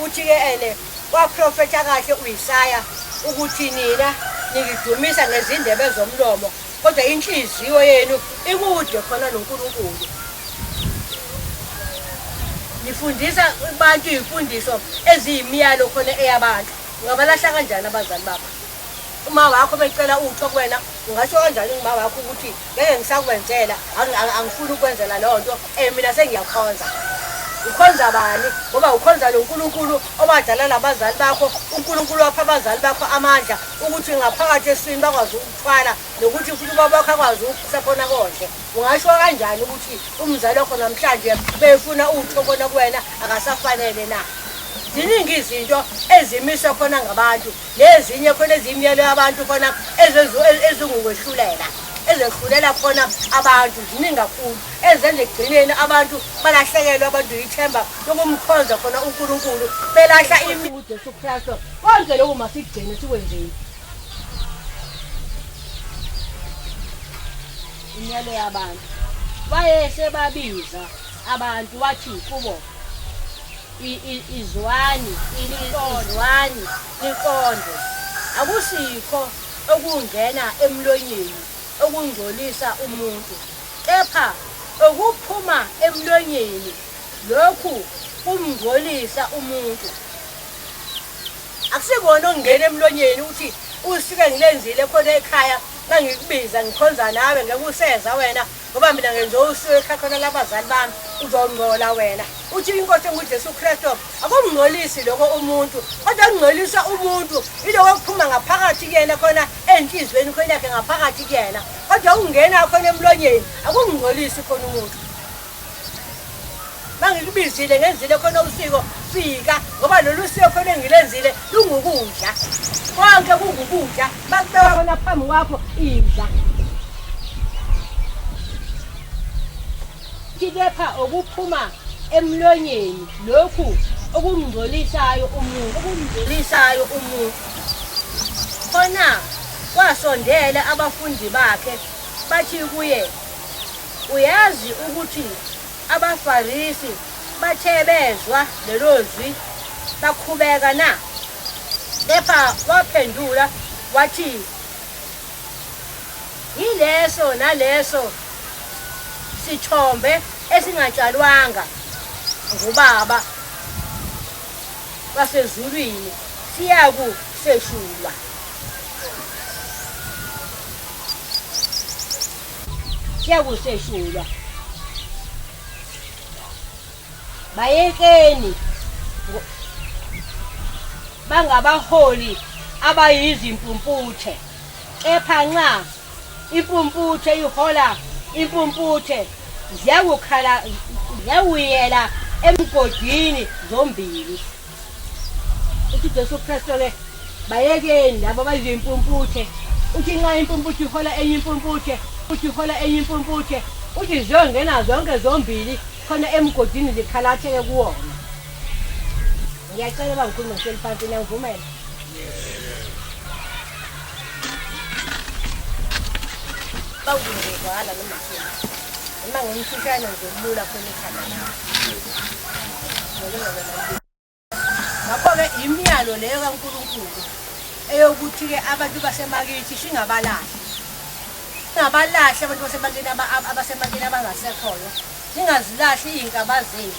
Uthi-ke waprofetha kahle uIsaya ukuthi nina nikidumisa ngezindebe zomlomo kodwa inhliziyo yenu ikude khona noNkulunkulu. Nifundisa abantu izimfundiso eziyimiyalo khona eyabantu. Ungabalahla kanjani abazali bakho? Uma wakho becela utho kuwena ungasho kanjani uma wakho ukuthi ngeke ngisakwenzela angifuni ukwenzela leyo nto mina sengiyakhonza. Ukhonza bani? Ngoba ukhonza lo uNkulunkulu obadala labazali bakho. uNkulunkulu wapha abazali bakho amandla ukuthi ngaphakathi esini bakwazi ukuthwala nokuthi futhi ubaba wakho akwazi ukuphisa khona konke. Ungasho kanjani ukuthi umzali wakho namhlanje befuna utho khona kuwena akasafanele na? Ziningi izinto ezimiswa khona ngabantu lezinye khona ezimiyelo yabantu khona ezingukwehluleka ezehlulela khona abantu ziningi kakhulu ezenza ekugcineni abantu balahlekelwe abantu ithemba lokumkhonza khona uNkulunkulu belahla uJesu Kristu. Konke lokho masigcine sikwenzeni. Imiyalo yabantu bayese babiza abantu wathi kubo izwani liqondo akusikho okungena emlonyeni okungcolisa umuntu kepha okuphuma emlonyeni lokhu kumngcolisa umuntu akusikona ongena emlonyeni uthi usike ngilenzile khona ekhaya mangikubiza ngikhonza nawe ngekuseza wena ngoba mina ngenzo usuke ekhaya khona labazali bami uzongcola wena uthi inkosi nguJesu Kristu akumngcolisi lokho umuntu kodwa kungcolisa umuntu iloko kuphuma ngaphakathi kuyena khona enhlizweni khona yakhe ngaphakathi kuyena kodwa ungena khona emlonyeni akumngcolisi khona umuntu mangikubizile ngenzile khona usiko fika ngoba lolu siko khona engilenzile lungukudla konke kungukudla bakubeka khona phambi kwakho idla kepha okuphuma emlonyeni lokhu okungcolisayo umuntu khona kwasondela abafundi bakhe bathi kuye uyazi ukuthi abafarisi bathe bezwa lelo zwi bakhubeka na kepha waphendula wathi yileso naleso sithombe esingatshalwanga ngubaba wasezulwini siyakuseshulwa bayekeni bangabaholi abayizimpumputhe kepha nxa impumputhe ihola impumputhe ziyawuyela emgodini zombili uJesu Kristu ke bayekeni labo abayizimpumputhe uthi nxa impumputhe ihola enye impumputhe uthi ziyongena zonke zombili khona emgodini zikhalatheke kuwona ngiyacela bangikhuluma ngiseliphansi niyangivumela bawungezwala noma uma ngimfishane ngizolula khona ekhaya ngakho-ke imiyalo leyo kaNkulunkulu eyokuthi-ke abantu basemakithi singabalahli abantu abasemakini abangasekhoyo ningazilahli iy'nkaba zenu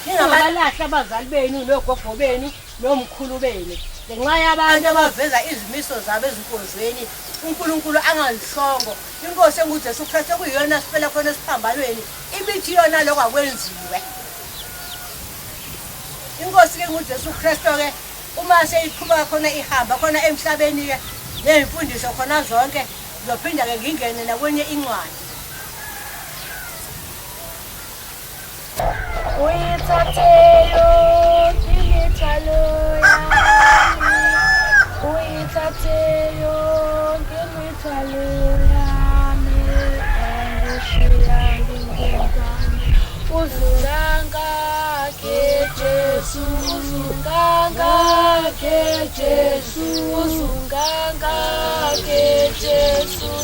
ningabalahli abazali benu nogogo benu nomkhulu benu ngenxa yabantu abaveza izimiso zabo ezinkonzweni uNkulunkulu angalihlongo inkosi enguJesu Kristu okuyiyona siphela khona esiphambanweni imithi yona lokho akwenziwe inkosi-ke nguJesu Kristu-ke uma seyiqhubeka khona ihamba khona emhlabeni-ke ney'mfundiso khona zonke ngizophinda-ke ngingene nakwenye incwadi uyithathe yonke imithwalo yami uyithathe yonke imithwalo yami angishiya ngingedwana uzungangake Jesu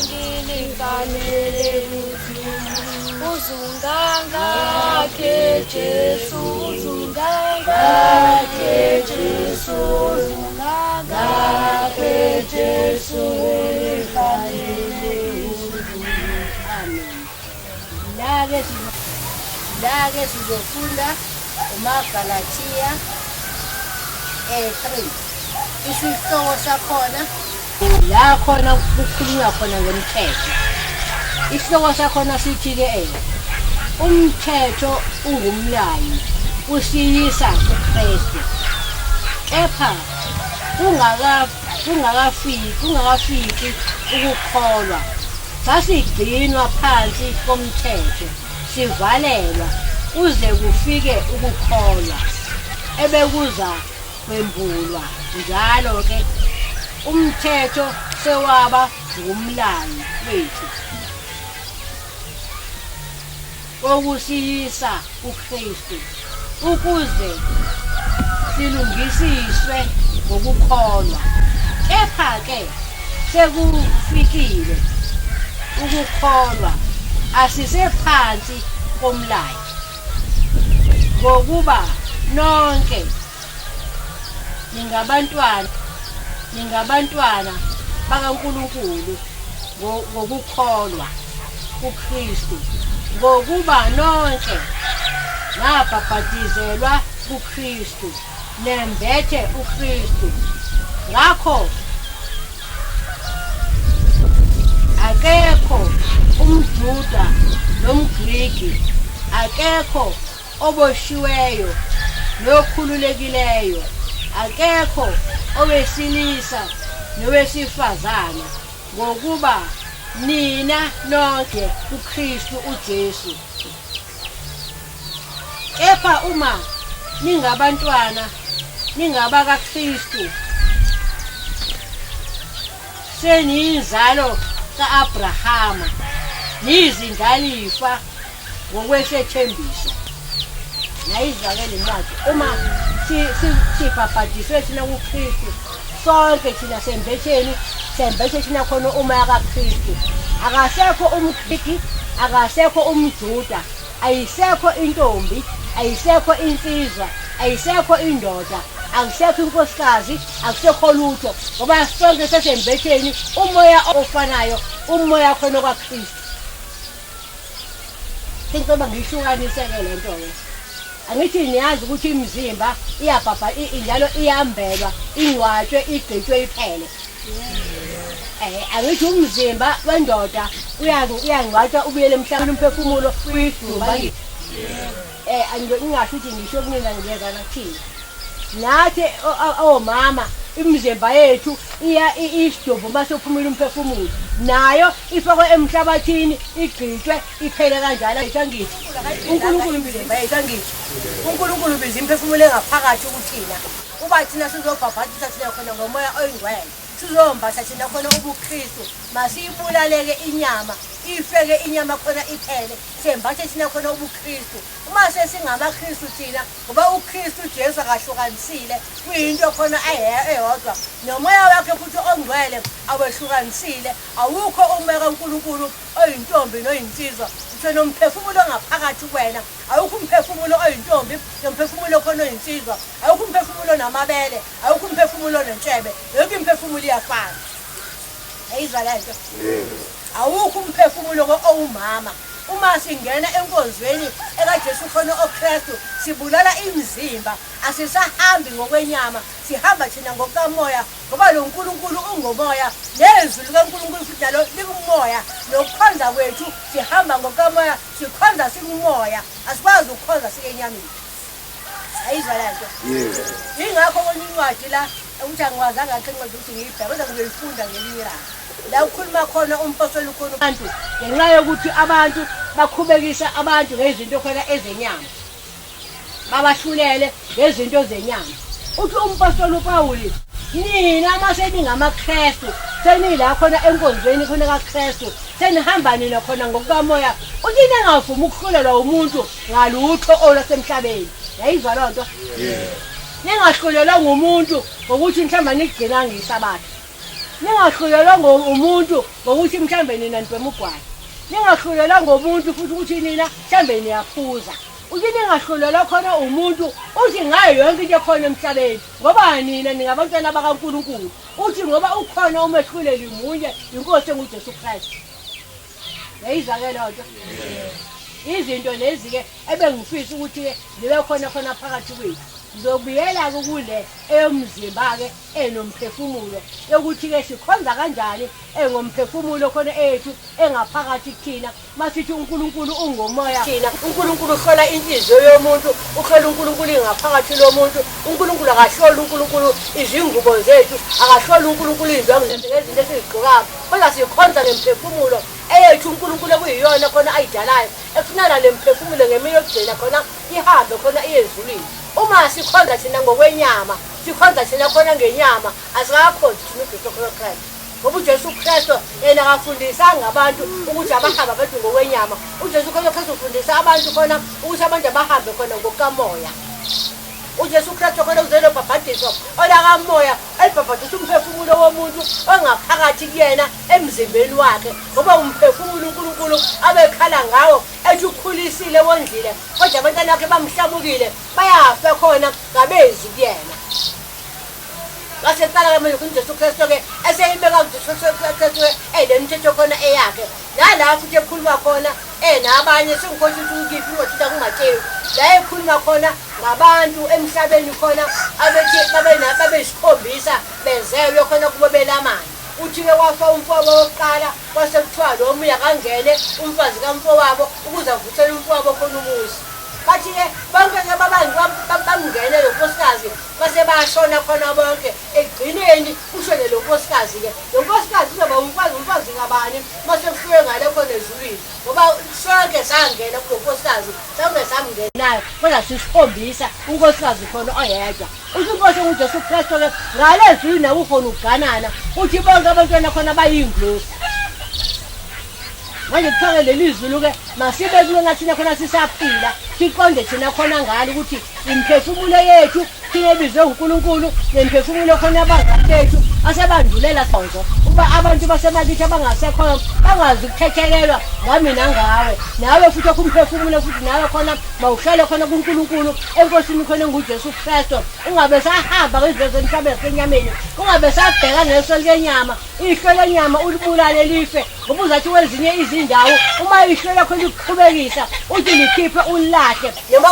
ngilifanele uzungangake Jesu Lake sizofunda umaGalatia 3 isihloko sakhona la khona kukhulunywa khona ngomthetho isihloko sakhona sithi-ke umthetho ungumlayi usiyisa kuKristu kepha kungakafiki ukukholwa sasigcinwa phansi komthetho sivalelwa kuze kufike ukukholwa ebekuza kwembulwa njalo-ke umthetho sewaba ngumlayi wethu wokusiyisa uKristu ukuze silungisiswe ngokukholwa kepha-ke sekufikile ukukholwa asisephansi komlayo ngokuba nonke ningabantwana bakaNkulunkulu ngokukholwa kuKristu, ngokuba nonke nabhapatizelwa kuKristu nembethe uKristu. Ngakho akekho umJuda nomGriki, akekho oboshiweyo nokhululekileyo, akekho owesilisa nowesifazana, ngokuba nina nonke kuKristu uJesu. Kepha uma ningabantwana ningabakaKristu, seniyinzalo ka-Abrahama, niyizindlalifa ngokwesethembiso. Nayizwa-ke le ncwadi, uma sibhabhadiswe thina kuKristu, sonke thina sembethe thina khona umoya kaKristu. Akasekho umGriki, akasekho umJuda, ayisekho intombi, ayisekho insizwa, ayisekho indoda, akusekho inkosikazi, akusekho lutho, ngoba sonke sesembetheni umoya ofanayo, umoya khona kaKristu. Sengizoba ngiyihlukanise-ke le nto-ke. Angithi niyazi ukuthi imizimba njalo iyambelwa, ingcwatshwe, igqitshwe, iphele. Angithi umzimba wendoda uyangcwatshwa ubuyele emhlabeni, umphefumulo uyidumba. Ngingasho ukuthi ngisho kunina ngiyeza nakuthina. Nathi omama imizimba yethu isidumbu mase uphumile umphefumulo, nayo ifakwe emhlabathini, igqitshwe, iphele kanjalo. Angithi uNkulunkulu imizimba yethu, angithi uNkulunkulu biza imphefumulo engaphakathi kuthina, uba thina sizobhabhadisa thina khona ngomoya oyingcwele, sizombatha thina khona ubuKristu, masiyibulaleke inyama, ifeke inyama khona iphele, sembathe thina khona ubuKristu. Uma sesingamaKristu thina, ngoba uKristu Jesu akahlukanisile, kuyinto khona eyodwa, nomoya wakhe futhi ongcwele awehlukanisile. Awukho umoya kaNkulunkulu oyintombi noyinsizwa, uthe nomphefumulo ongaphakathi kuwena. Awukho umphefumulo oyintombi nomphefumulo khona oyinsizwa, awukho umphefumulo namabele, awukho umphefumulo nentshebe, yonke imphefumulo iyafana. Ayizwa le nto? Awukho umphefumulo owumama. Uma singena enkonzweni ekaJesu khona oKristu, sibulala imizimba, asisahambi ngokwenyama, sihamba thina ngokamoya, ngoba lo nkulunkulu ungomoya, nezwi likaNkulunkulu futhi nalo likumoya. Nokukhonza kwethu sihamba ngokamoya, sikhonza sikumoya, asikwazi ukukhonza sikenyameni. Ayizwa le nto? Yingakho kwenye incwadi la ukuthi angikwazanga aqinqa ukuthi ngiyibheke, kodwa ngizoyifunda ngelinye ilanga. La ukhuluma khona umpostoli khona abantu ngenxa yokuthi abantu bakhubekisa abantu ngezinto khona ezenyama, babahlulele ngezinto zenyama. Uthi umpostoli uPawuli, nina mase ningamaKristu, senila khona enkonzweni khona kaKristu, senihamba nina khona ngokukamoya, uthi ningavumi ukuhlulelwa umuntu ngalutho olwasemhlabeni. Yayizwa loo nto? Ningahlulelwa ngumuntu ngokuthi mhlawumbe nigcina ngesabatha, ningahlulelwa ngumuntu ngokuthi mhlawumbe nina nibhema ugwayi, ningahlulelwa ngomuntu futhi ukuthi nina mhlawumbe niyaphuza, uthi ningahlulelwa khona umuntu uthi ngayo yonke into ekhona emhlabeni, ngoba nina ningabantwana bakaNkulunkulu. Uthi ngoba ukhona umehluleli munye, inkosi enguJesu Kristu. Yayizwa-ke loo nto? Izinto lezi-ke ebengifisa ukuthi-ke zibe khona phakathi kwethu. Ngizobuyela-ke kule eyomzimba-ke enomphefumulo, yokuthi-ke sikhonza kanjani engomphefumulo khona ethu engaphakathi kuthina. Masithi uNkulunkulu ungomoya, thina uNkulunkulu uhlola inhliziyo yomuntu, uhlola uNkulunkulu ingaphakathi lomuntu. uNkulunkulu akahlola uNkulunkulu izingubo zethu, akahlola uNkulunkulu izindwangu nezinto esizigqokayo, kodwa sikhonza nemphefumulo eyethu uNkulunkulu ekuyiyona khona ayidalayo, efunana le mphefumulo ngemini yokugcina khona ihambe khona iye ezulwini. Uma sikhonza thina ngokwenyama, sikhonza thina khona ngenyama, asikakhonzi thina uJesu Kristu. Ngoba uJesu Kristu yena akafundisanga abantu ukuthi abahambe abantu ngokwenyama. uJesu Kristu ufundisa abantu khona ukuthi abantu abahambe khona ngokamoya. uJesu Kristu khona uzelo bhabhadiswa olakamoya elibhabhadisa umphefumulo womuntu ongaphakathi kuyena emzimbeni wakhe ngoba umphefumulo uNkulunkulu abekhala ngawo ethi ukhulisile wondlile kodwa abantwana bakhe bamhlabukile bayafa khona ngabezi kuyena base qala manje kuJesu Kristu ke eseyibeka uJesu Kristu enemthetho khona eyakhe nala futhi ekhuluma khona nabanye sengikhohle ukuthi ukiphi kungatsheli la ekhuluma khona ngabantu emhlabeni khona abethi babesikhombisa bezelwe khona kubo belamani uthi-ke wafa umfowabo wokuqala kwase kuthiwa lo muya kangene umfazi kamfowabo ukuze avuthele umfowabo khona umuzi bathi-ke bonke-ke bamngene lo nkosikazi base bashona khona bonke ekugcineni ushone lo nkosikazi-ke lo nkosikazi uzoba umfazi ngabani mase kufike ngale khona ezulwini ngoba sonke sangena kulo nkosikazi sonke samngenayo kodwa sisikhombisa unkosikazi khona oyedwa uSinkosi uJesu Kristu-ke ngale zwini akukhona ukuganana uthi bonke abantwana khona bayingozi manje kuthiwa leli zulu-ke masibe kulo ngathina khona sisaphila siqonde thina khona ngalo ukuthi imphefumulo yethu thina ebizwe uNkulunkulu nemphefumulo khona abazali bethu asebandulela sonke uba abantu basemakithi abangasekhoyo bangazi ukuthethelelwa ngami nangawe nawe futhi okumphefumulo futhi nawe khona mawuhlale khona kuNkulunkulu enkosini khona nguJesu Kristu ungabe sahamba kwezinto zemhlaba senyameni ungabe sabheka ngeso lenyama ihlo lenyama ulibulale life ngoba uzathi kwezinye izindawo uma ihlo lakho liqhubekisa uthi likhiphe ulahle noma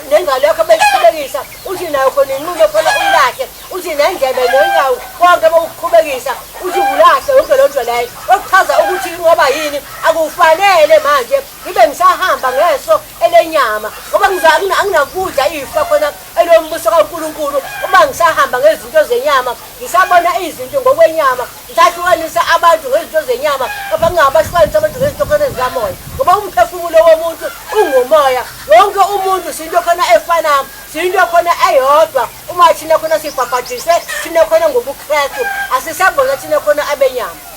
nengalo yakho beyiqhubekisa uthi nayo khona inqume khona ulahle uthi nendlebe nonyawo konke bawuqhubekisa uthi ulahle yonke lonto leyo okuchaza ukuthi ngoba yini akufanele manje ngibe ngisahamba ngeso elenyama ngoba anginakudla ifa khona elombuso kaNkulunkulu uma ngisahamba ngezinto zenyama ngisabona izinto ngokwenyama ngisahlukanisa abantu ngezinto zenyama ngoba ngingabahlukanisa abantu ngezinto khona zikamoya ngoba umphefumulo womuntu ungumoya wonke umuntu sinto khona efanayo sinto khona eyodwa uma thina khona sibhabhadiswe thina khona ngobuKristu asisabona thina khona abenyama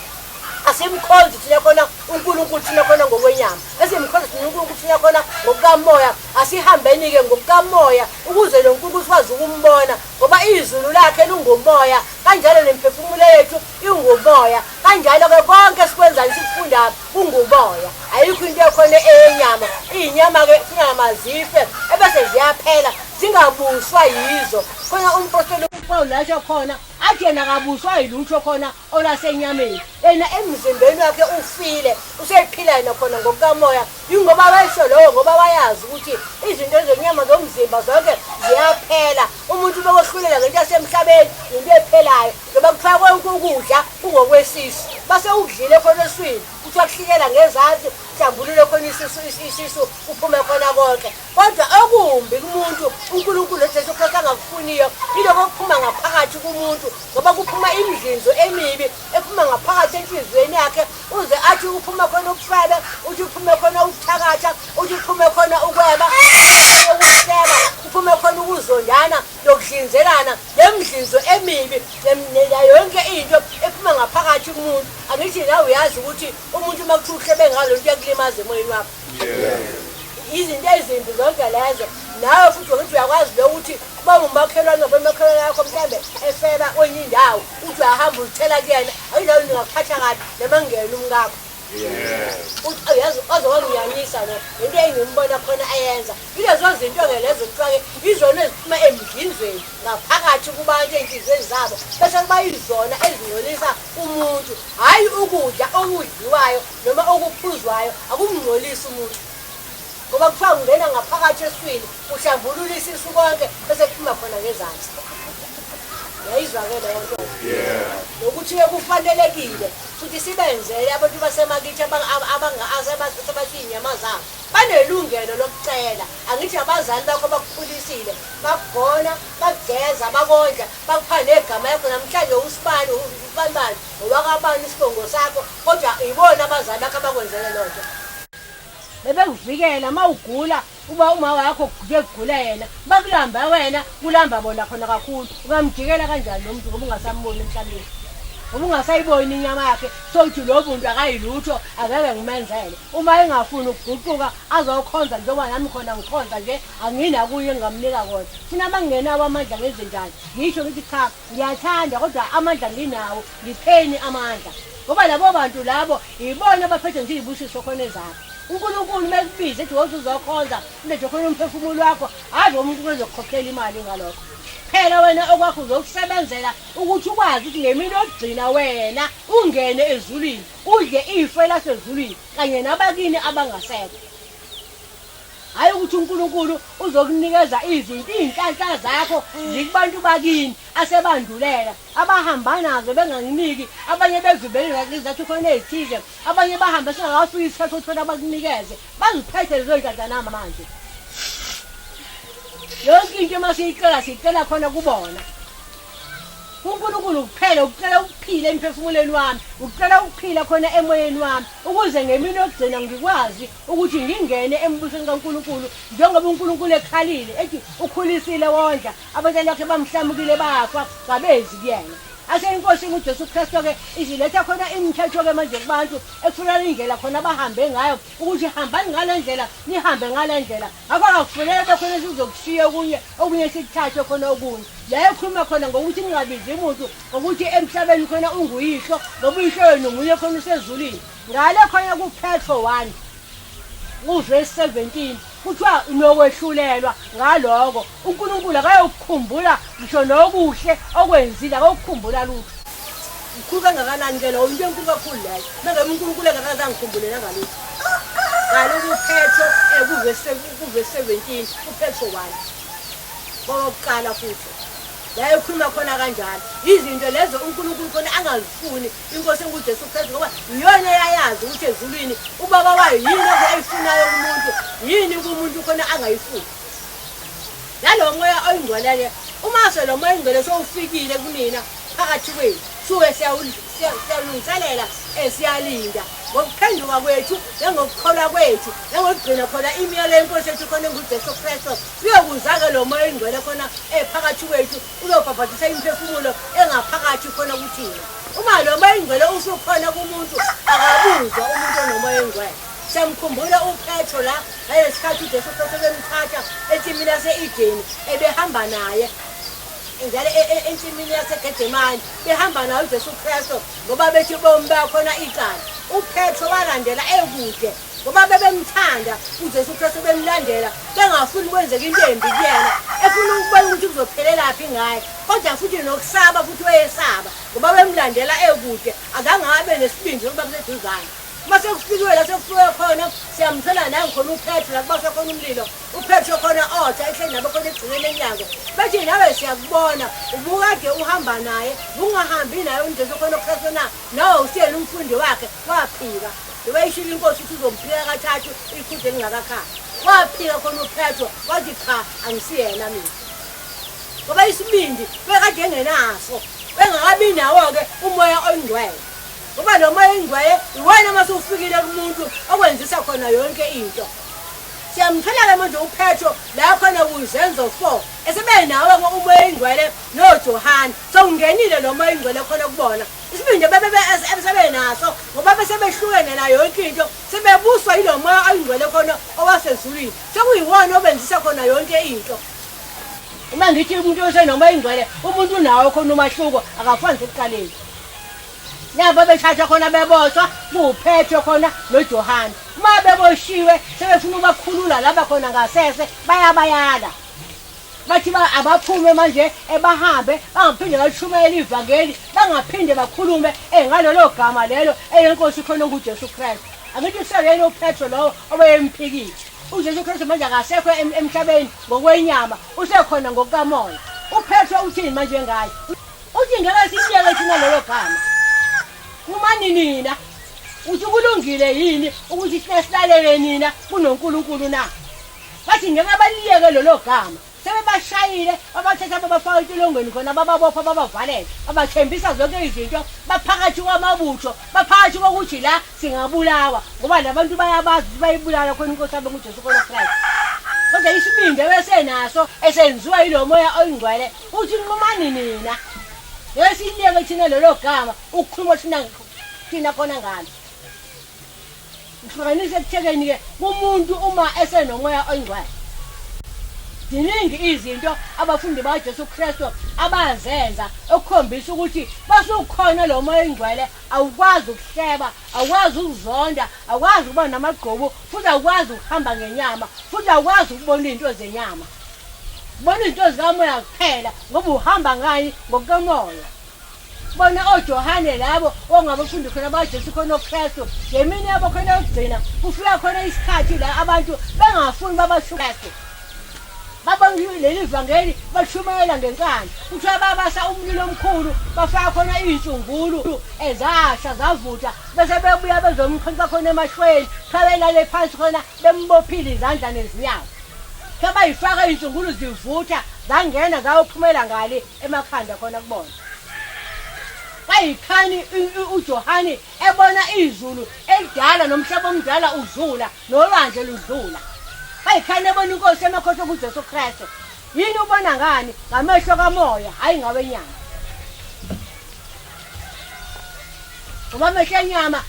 asimkhonzi thina khona uNkulunkulu thina khona ngokwenyama esimkhonzi uNkulunkulu thina khona ngokukamoya asihambeni-ke ngokukamoya ukuze lo Nkulunkulu sikwazi ukumbona ngoba izulu lakhe lungumoya kanjalo nemphefumulo yethu ingumoya kanjalo-ke konke sikwenzayo sikufundayo kungumoya ayikho into ekhona eyenyama iy'nyama-ke singamazife ebese ziyaphela zingabuswa yizo khona umpostoli uPawulasho khona athi yena kabuswa yilutho khona olasenyameni yena emzimbeni wakhe ufile usephila yena khona ngokukamoya yingoba wesho lowo ngoba wayazi ukuthi izinto zenyama zomzimba zonke ziyaphela umuntu bekwehluleka ngento yasemhlabeni into ephelayo ngoba kuthiwa konke ukudla kungokwesisu base udlile khona eswini kuthiwa kuhlikela ngezansi hlambulule khona isisu uphume khona konke kodwa okumbi kumuntu uNkulunkulu uJesu Kristu angakufuniyo yiloko kuphuma ngaphakathi kumuntu ngoba kuphuma imidlinzo emibi ephuma ngaphakathi enhliziyweni yakhe uze athi uphuma khona ubufebe uthi uphume khona ukuthakatha uthi uphume khona ukweba ukuhleba uphume khona ukuzondana nokudlinzelana nemidlinzo emibi yonke into ephuma ngaphakathi kumuntu angithi nawe uyazi ukuthi umuntu uma kuthi uhlebe ngalo into yakulimaza emoyeni wakho izinto ezimbi zonke lezo nawe futhi ukuthi uyakwazi lo ukuthi uba umakhelwane nobemakhelwane yakho mhlambe efeba kwenye indawo uthi uyahamba uzithela kuyena ayindawo ningakuphatha kabi noma ngena umngakho yazi ozowangiyanyisa no into engimbona khona ayenza ilezo zinto-ke lezo kuthiwa-ke izona eziphuma emdlinzweni ngaphakathi kubantu ey'nhliziyweni zabo bese kuba yizona ezingcolisa umuntu hhayi ukudla okudliwayo noma okuphuzwayo akumngcolisi umuntu ngoba kuthiwa ungena ngaphakathi eswini uhlambulula isisu konke bese kuphuma khona ngezansi yayizwa-ke leyo nto nokuthi-ke kufanelekile futhi sibenzele abantu basemakithi abasey'nyama zabo banelungelo lokucela angithi abazali bakho bakukhulisile bakugona bakugeza bakondla bakupha negama yakho namhlanje usibani ubanibani owakabani isibongo sakho kodwa ibona abazali bakho abakwenzele loo nto bebekuvikela uma ugula uba uma wakho kuke kugula yena bakulamba wena kulamba bona khona kakhulu ungamjikela kanjani lo muntu ngoba ungasamboni emhlabeni ubungasayiboni inyama yakhe sokuthi lo muntu akayilutho akeke ngimenzele uma engafuni ukuguquka azokhonza njengoba nami khona ngikhonza nje angina kuye ngamnika kona funa mangingenawo amandla ngenze njani ngisho ngithi cha ngiyathanda kodwa amandla nginawo ngipheni amandla ngoba labo bantu labo ibona abaphethe nje izibusiso khona ezakhe uNkulunkulu mekubize ethi wothi uzokhonza ulethe khona umphefumulo wakho hayi umuntu ozokukhokhela imali ngalokho phela wena okwakho uzokusebenzela ukuthi ukwazi ukuthi ngemini yokugcina wena ungene ezulwini udle ifa lasezulwini kanye nabakini abangasekho hayi ukuthi uNkulunkulu uzokunikeza izinto izinhlanhla zakho zikubantu bakini asebandulela abahamba nazo benganginiki abanye bezibelela izathi khona ezithize abanye bahamba singakafiki isikhathi sokuthi abakunikeze baziphethe lezo zinhlanhla nama manje yonke into masiyicela khona kubona uNkulunkulu kuphela ucela ukuphila emphefumulweni wami ucela ukuphila khona emoyeni wami ukuze ngemini yokugcina ngikwazi ukuthi ngingene embusweni kaNkulunkulu njengoba uNkulunkulu ekhalile ethi ukhulisile wonke abantwana bakhe bamhlamukile bafa ngabezi kuyena ase inkosi uJesu Kristu ke iziletha khona imithetho ke manje kubantu ekufuna indlela khona bahambe ngayo ukuthi hambani ngalendlela nihambe ngalendlela akho akufuneka bekhona sizokushiya okunye sikuthathe khona okunye la ekhuluma khona ngokuthi ningabizi umuntu ngokuthi emhlabeni khona unguyihlo ngoba uyihlo yenu nguye khona usezulwini ngale khona kuPetro 1 uverse 17 kuthiwa nokwehlulela ngaloko uNkulunkulu akayokukhumbula ngisho nokuhle okwenzile akukhumbula lutho ukhulu kangakanani ke lo into enkulu kakhulu leyo manje uNkulunkulu akazangikhumbule ngalutho ngalokhu Petro kuverse 17 uPetro 1 bokuqala futhi la ekhuluma khona kanjalo izinto lezo uNkulunkulu khona angazifuni inkosi enguJesu Kristu ngoba iyona yayazi ukuthi ezulwini ubaba wayo yini ayifunayo kumuntu yini kumuntu khona angayifuni nalo moya oyingcwele uma lo moya oyingcwele sowufikile kunina phakathi kwethu suke siyalungiselela siyalinda ngokuphenduka kwethu nangokukholwa kwethu nangokugcina khona imiyalo yenkosi ethu khona nguJesu Kristu siyokuzake lo moya oyingcwele khona phakathi kwethu uzobhabhathisa imphefumulo engaphakathi khona kuthina uma lo moya oyingcwele usukhona kumuntu akabuzwa umuntu onomoya oyingcwele siyamkhumbula uPetro la ngesikhathi uJesu Kristu bemthatha ensimini yase-Edeni ebehamba naye njalo ensimini yaseGetsemane behamba nayo uJesu Kristu ngoba bethi bomi bakhona icala uPetro walandela ekude ngoba bebemthanda uJesu Kristu bemlandela bengafuni kwenzeka into embi kuyena efuna ukubona ukuthi kuzophelelaphi ngaye kodwa futhi nokusaba futhi wayesaba ngoba bemlandela ekude akangabe nesibindi ngoba beseduzane mase kufikiwe la sekufike khona siyamthola naye khona uPetro la kuba khona umlilo uPetro khona otha ehleli nabo khona egcineni enyango bathi nawe siyakubona ubukade uhamba naye ungahambi naye uNjesu khona Kristu nawe usiyena umfundi wakhe waphika wayishilo inkosi ukuthi uzomphika kathathu ikhudze lingakakhaya waphika khona uPetro wathi cha angisiyena mina ngoba isibindi bekade engenaso bengakabi nawo ke umoya oyingcwele ngoba lo moya oyingcwele iwena mase ufikile kumuntu okwenzisa khona yonke into siyamthola ke manje uPetro la khona kuzenzo 4 esebe nawe umoya oyingcwele noJohane sowungenile lo moya oyingcwele khona kubona isibindi bebe naso ngoba besebehlukene na yonke into sebebuswa yilo moya oyingcwele khona owasezulwini sekuyiwona obenzisa khona yonke into uma ngithi umuntu osenomoya oyingcwele umuntu nawo khona umahluko akafani ekuqaleni laba bethatha khona beboshwa kuPetro khona noJohane uma beboshiwe sebefuna ukubakhulula laba khona ngasese bayabayala bathi abaphume manje ebahambe bangaphinde bashumele ivangeli bangaphinde bakhulume ngalolo gama lelo eyenkosi khona nguJesu Kristu angithi useyena uPetro lo obeyemphikile uJesu Kristu manje akasekho emhlabeni ngokwenyama usekhona ngokukamoya uPetro uthini manje ngaye uthi ngeke siyeke thina lelo gama umani nina uthi kulungile yini ukuthi silalele nina kunoNkulunkulu na bathi ngeke abaliyeke lelo gama sebebashayile abathatha babafaka entolongweni khona bababopha babavalele abathembisa zonke izinto baphakathi kwamabutho baphakathi kokuthi la singabulawa ngoba labantu bayabazi bayibulala khona inkosi yabo nguJesu Kristu kodwa isibindi besenaso esenziwa yilo moya oyingcwele uthi nqumani nina Yesinike thina lelo gama ukukhuluma thina khona ngani. Ngihlanganise ekuthekeni ke umuntu uma esenomoya oyingcwele. Ziningi izinto abafundi bakaJesu Kristu abazenza ukukhombisa ukuthi basukhona lo moya oyingcwele awukwazi ukuhleba, awukwazi ukuzonda, awukwazi ukuba namagqubu, futhi awukwazi ukuhamba ngenyama, futhi awukwazi ukubona izinto zenyama. Bona izinto zikamoya kuphela ngoba uhamba ngani ngokumoya. Bona oJohane labo ongabafundi khona bakaJesu khona uKristu ngemini yabo khona yokugcina kufika khona isikhathi la abantu bengafuni babashumayela. Baba leli vangeli bashumayela ngenkani. Kuthiwa babasa umlilo omkhulu bafaka khona izungulu ezasha zavutha bese bebuya bezomkhonza khona emashweni khabelale phansi khona bembophile izandla nezinyawo. Kaba yifaka izungulu zivutha zangena zayophumela ngale emakhanda khona kubona. Bayikhani uJohane ebona izulu elidala nomhlaba omdala udlula nolwandle ludlula. Bayikhani ebona inkosi emakhosi kuJesu Kristu. Yini ubona ngani ngamehlo kamoya hayi ngawenyama. Ngoba amehlo enyama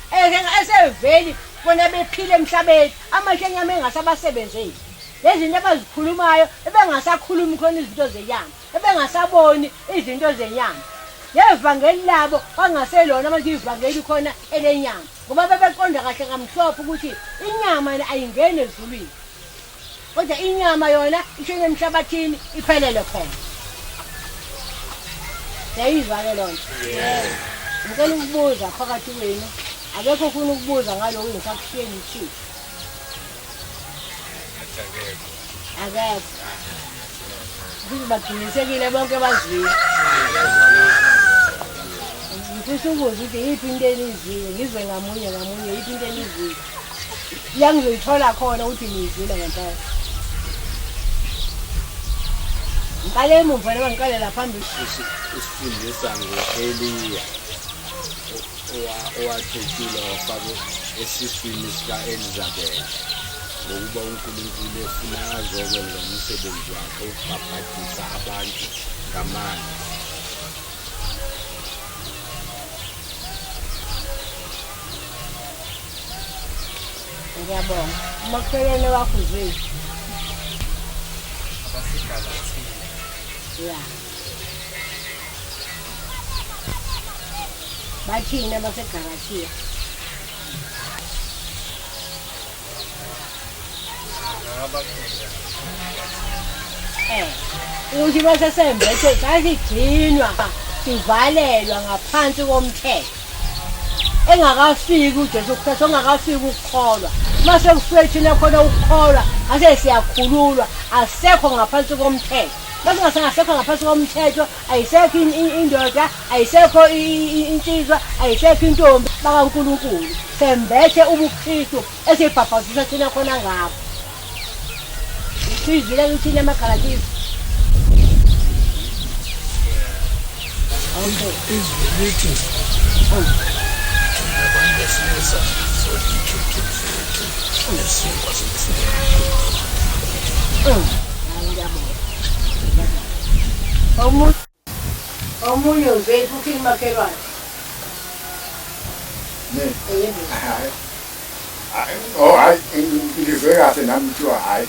eseveli bona bephile emhlabeni amehlo enyama engasabasebenzeli. Lezi zinto abazikhulumayo ebengasakhulumi khona izinto zenyama, ebengasaboni izinto zenyama. Yevangeli labo wangaselona manje ivangeli khona elenyama. Ngoba bebeqonda kahle ngamhlophe ukuthi inyama ayingene ezulwini. Kodwa inyama yona ishene emhlabathini iphelele khona. Yayizwa ke lonto. Ngicela ukubuza phakathi kwenu. Akekho ufuna ukubuza ngaloko engisakushiyeni ithi. Akekho. Ngizibagcinisekile bonke bazwile. Ngifisa ukuza ukuthi yiphi into enizile ngizwe ngamunye yiphi into enizile. Yangizoyithola khona ukuthi nizile ngempela. Ngale emuva noma ngiqale la phambili Usifundisa ngoEliya owathethile wafake esiswini sika-Elizabeth ngokuba uNkulunkulu efuna azokwenza umsebenzi wakhe ukubhaphathisa abantu ngamanzi. ngiyabonga umakhelwane wakho uzwile. Ya. Bathini abaseGalatia? Uthi base sembethe sasigcinwa sivalelwa ngaphansi komthetho. Engakafiki uJesu Kristu ongakafiki ukukholwa. Mase kufike thina khona ukukholwa ase siyakhululwa asekho ngaphansi komthetho. Base ngasekho ngaphansi komthetho ayisekho indoda ayisekho insizwa ayisekho intombi bakaNkulunkulu. Sembethe ubuKristu esibhaphathisa thina khona ngapha. Sizile ukuthi emaGalatia izwilithi omunye uzethu uthini makhelwane? Hayi ngizwe kahle nami kuthiwa hayi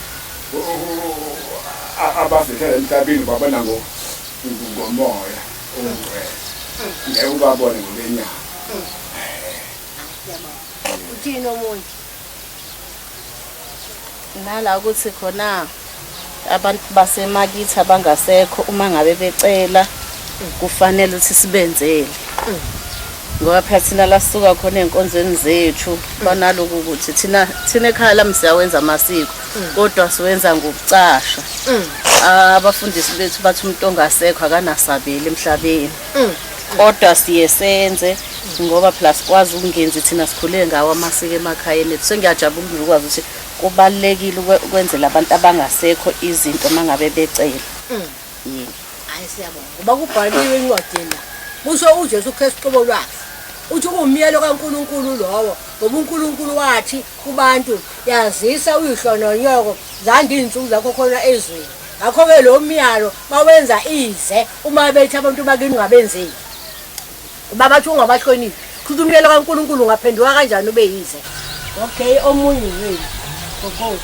abafika emhlabeni babona ngomoya ongcwele ngeke ubabone ngolenyama. Uthini omunye? Nala ukuthi khona abantu basemakithi abangasekho uma ngabe becela kufanele ukuthi sibenzele. Ngoba phela thina la sisuka khona enkonzweni zethu banaloku ukuthi thina ekhaya lami siyawenza amasiko kodwa siwenza ngokucasha. Abafundisi bethu bathi umuntu ongasekho akanasabeli emhlabeni. Kodwa siyesenze ngoba phela sikwazi ukungenza thina sikhule ngawo amasiko emakhaya ethu. Sengiyajabula ukwazi ukuthi kubalekile ukwenzela abantu abangasekho izinto mangabe becela. Hayi siyabonga. Ngoba kubhaliwe encwadini la. Kusho uJesu Kristu qobo lwakhe. Uthi kumiyelo kaNkulunkulu lowo ngoba uNkulunkulu wathi kubantu yazisa uyihlo nonyoko zanda izinsuku zakho khona ezweni. Ngakho ke lo myalo bawenza ize uma bethi abantu bakini ngabenzeli. babathi ungabaqinile khulumela kaNkuluNkulu ungaphenduka kanjani ube yize okay omunye wena gogo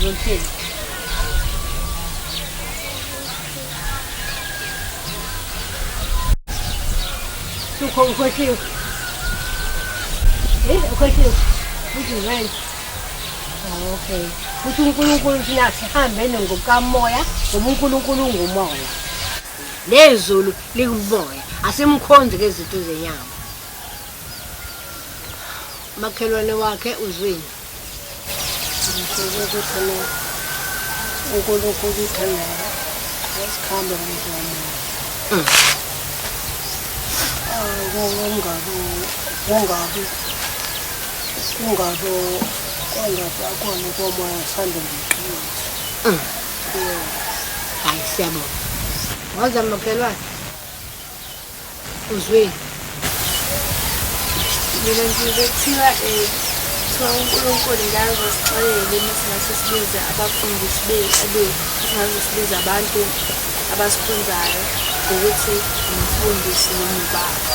Okay. Ukhwehliwe. Ukhwehliwe. Uthi wena. Okay. Uthi uNkulunkulu thina sihambe ngokamoya, ngoba uNkulunkulu ungumoya. Lezulu lingumoya, asimkhonzi ke izinto zenyama. Makhelwane wakhe uzwini. Ngicela ukuthi uNkulunkulu uthanda esikhamba ngizama. Kongabi komoya sande ngikuyo. Hayi siyabona. Waza makhelwane. Uzwini. Mina ngibethiwa uNkulunkulu ngazosixolele nasesibiza abafundisi bethu ngazosibiza abantu abasifunzayo ukuthi umfundisi nomubaba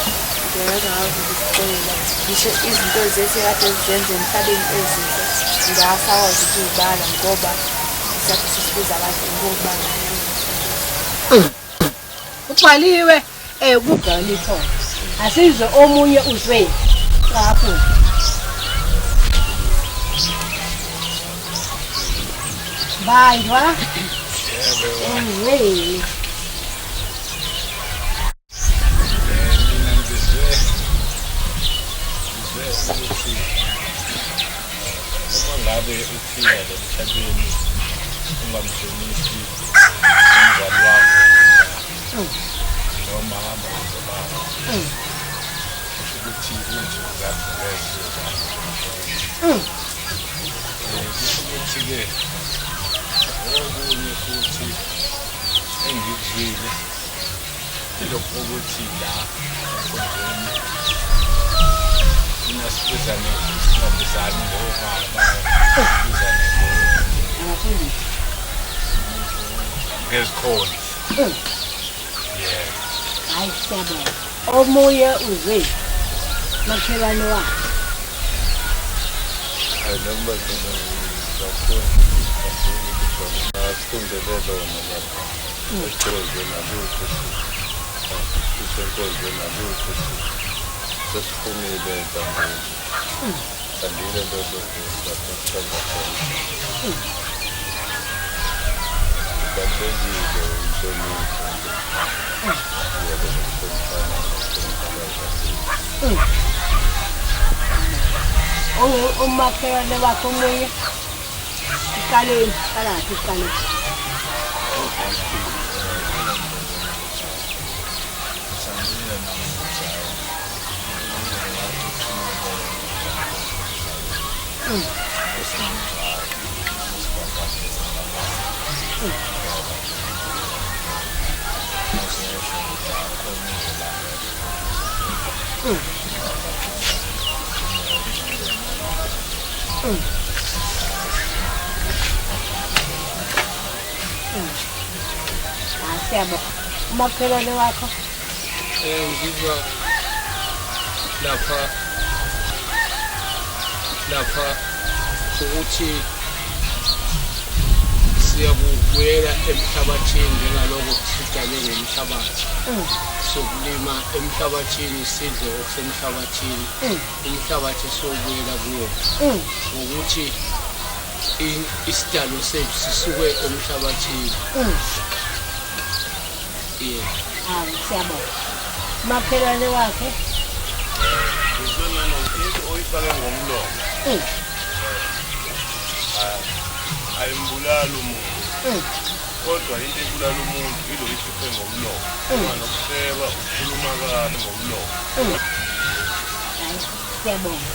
ngeke ngazosixolela ngisho izinto zethu kade zenze emhlabeni ezinhle ngasakwazi ukubala ngoba isathi sisibiza abantu ngokubala ubhaliwe kubhali khona asizwe omunye uzwe lapho banjwa hey ngabe uphila emhlabeni ungamhloniphi umzali wakho noma hamba ngobaba ukuthi inje zakho ngeke ukuthi-ke okunye futhi engikuzwile ilokho ukuthi la enkundleni inasibizane singabizani ngobaba sibizane ngezikhona hayi siyabona omunye uzwe makhelwane wakhe noma ngafundele lona lapha eCholoze nalutho sisenkonzo nalutho sesiphumile entambeni sandile lolo lapha khona kubalulekile inhlonipho yabo umakhelwane wakhe omunye ikaleni kalaphi ikaleni Siyabona umakhelwane wakho ngizwa lapha ukuthi siyabuyela emhlabathini njengalokho sidalwe ngomhlabathi sokulima emhlabathini sidle okusemhlabathini umhlabathi sobuyela kuwo ngokuthi isidalo sethu sisuke emhlabathini siyabona makhelwane wakhe oyifake ngomlomo ayimbulala umuntu kodwa into ebulala umuntu yilo ikhiphe ngomlomo nokusheba ukukhuluma kahle ngomlomo siyabona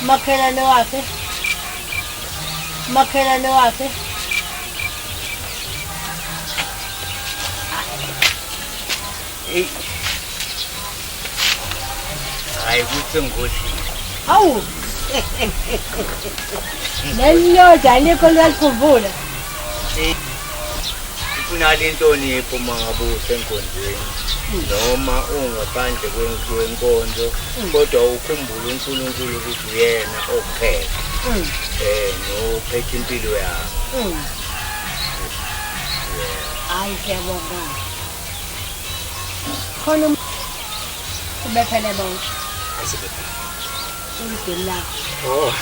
makhelwane wakhe hayi kuthi ngikhohlile Hawu. Neliyoda nikho liyakhumbula. Ufuna le ntonipho mangabe usenkonzweni noma ungaphandle kwenkonzo kodwa ukhumbule uNkulunkulu ukuthi uyena ophethe nophethe impilo yakho. Hayi siyabonga. Khona ubephele bonke. Ulidini lakho.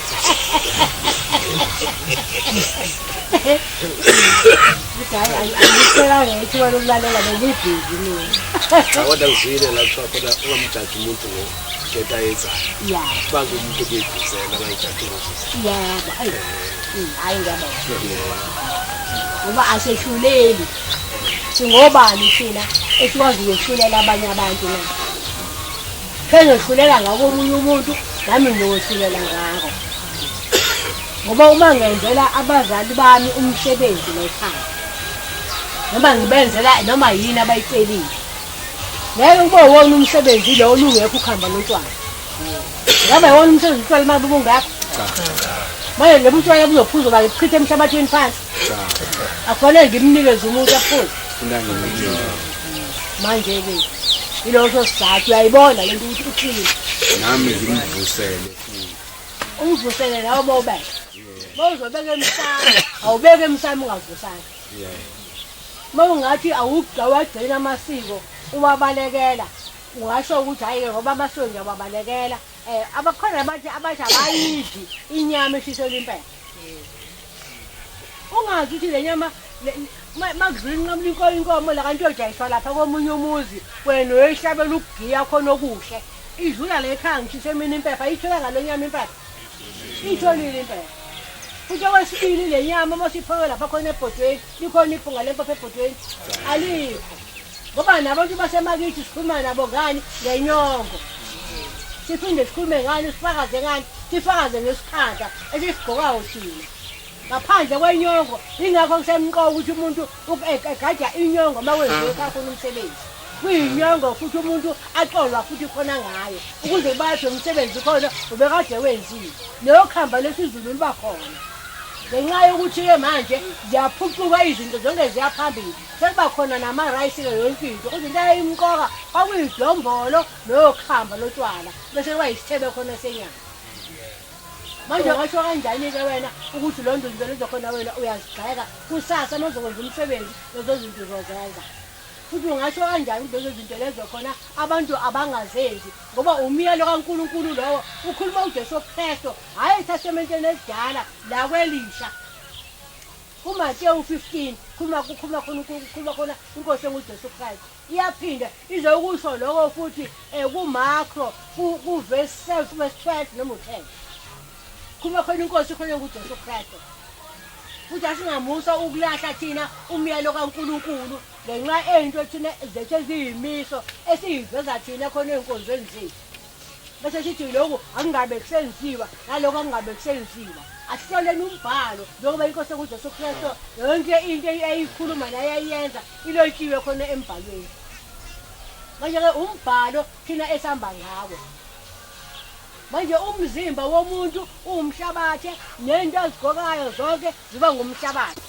Hayi ayicela ngithi wena ukulalela belibhizi mina. Kodwa ngizile la kuthiwa khona ungamjaji umuntu ngeta yenzayo. Yeah. Bazi umuntu kuyibhizela bayijaji ngosiza. Yeah, hayi ngiyabona. Ngoba asehluleli. Singobani thina esikwazi ukuhlulela abanye abantu na. Phela uhlulela ngako omunye umuntu nami ngiyoshulela ngako. Ngoba uma ngenzela abazali bami umsebenzi lekhaya. Noma ngibenzela noma yini abayicelile. Ngeke kube wona umsebenzi lo olungekho ukhamba lontwana. Ngabe wona umsebenzi uqala manje ubungakho? Manje le mntwana uzophuza ba ichithe emhlabathini phansi. Afanele ngimnikeze umuntu aphuze. Manje ke ilokho sizathu uyayibona lento ukuthi uthini. Nami ngimvusele futhi. Ungivusele lawo bawubeka. Bawuzobeka emsamo, awubeke emsamo ungavusanga. Mawungathi awugcina amasiko uwabalekela. Ungasho ukuthi hayi ngoba amasiko ngiyababalekela. Abakhona abantu abasha bayidli inyama eshisela impela. Ungazi ukuthi le nyama makudlula nqamla inkomo la kanti uyojayiswa lapha komunye umuzi wena uyihlabela ukugiya khona okuhle. Idlula le ekhaya ngishise mina impepha ithola ngalonyama impepha. Itholile impepha. Futhi okwesibili le nyama masipheke lapha khona ebhodweni likhona iphunga lempepha ebhodweni alikho. Ngoba nabantu basemakithi sikhuluma nabo ngani ngenyongo. Siphinde sikhulume ngani sifakaze ngani sifakaze ngesikhanda esisigqokayo thina. Ngaphandle kwenyongo ingakho kusemqoka ukuthi umuntu egada inyongo mawenziwe kakhulu umsebenzi. Kuyinyongo futhi umuntu axolwa futhi khona ngayo ukuze bathi umsebenzi khona ubekade wenziwe. Leyo khamba lesizulu liba khona. Ngenxa yokuthi ke manje ziyaphucuka izinto zonke ziyaphambili. Sekuba khona nama-rice ke yonke into. Izinto ayimqoka kwakuyidombolo nokhamba lotshwala bese kuba yisithebe khona senyanga. Manje ngasho kanjani ke wena ukuthi lo nto lezokhona wena uyazigxeka kusasa mawuzokwenza umsebenzi lezo zinto uzozenza. Futhi ungasho kanjani ukuthi lezo zinto lezo khona abantu abangazenzi ngoba umiyalo kaNkulunkulu lowo ukhuluma uJesu Kristu hayi eTestamenteni elidala la kwelisha. KuMateyu 15 khuluma khona inkosi enguJesu Kristu. Iyaphinda izokusho lokho futhi kuMarko kuverse 7 verse 12 noma 10. Khuluma khona inkosi khona nguJesu Kristu. Futhi asingamusa ukulahla thina umyalo kaNkulunkulu ngenxa into thina zethu eziyimiso esiyiveza thina khona enkonzweni zethu. Bese sithi lokho akungabe kusenziwa nalokho akungabe kusenziwa. Asihloleni umbhalo njengoba inkosi nguJesu Kristu yonke into eyikhuluma naye ayenza ilotshiwe khona embhalweni. Manje ke umbhalo thina esihamba ngawo. Manje umzimba womuntu umhlabathi nento azigqokayo zonke ziba ngumhlabathi.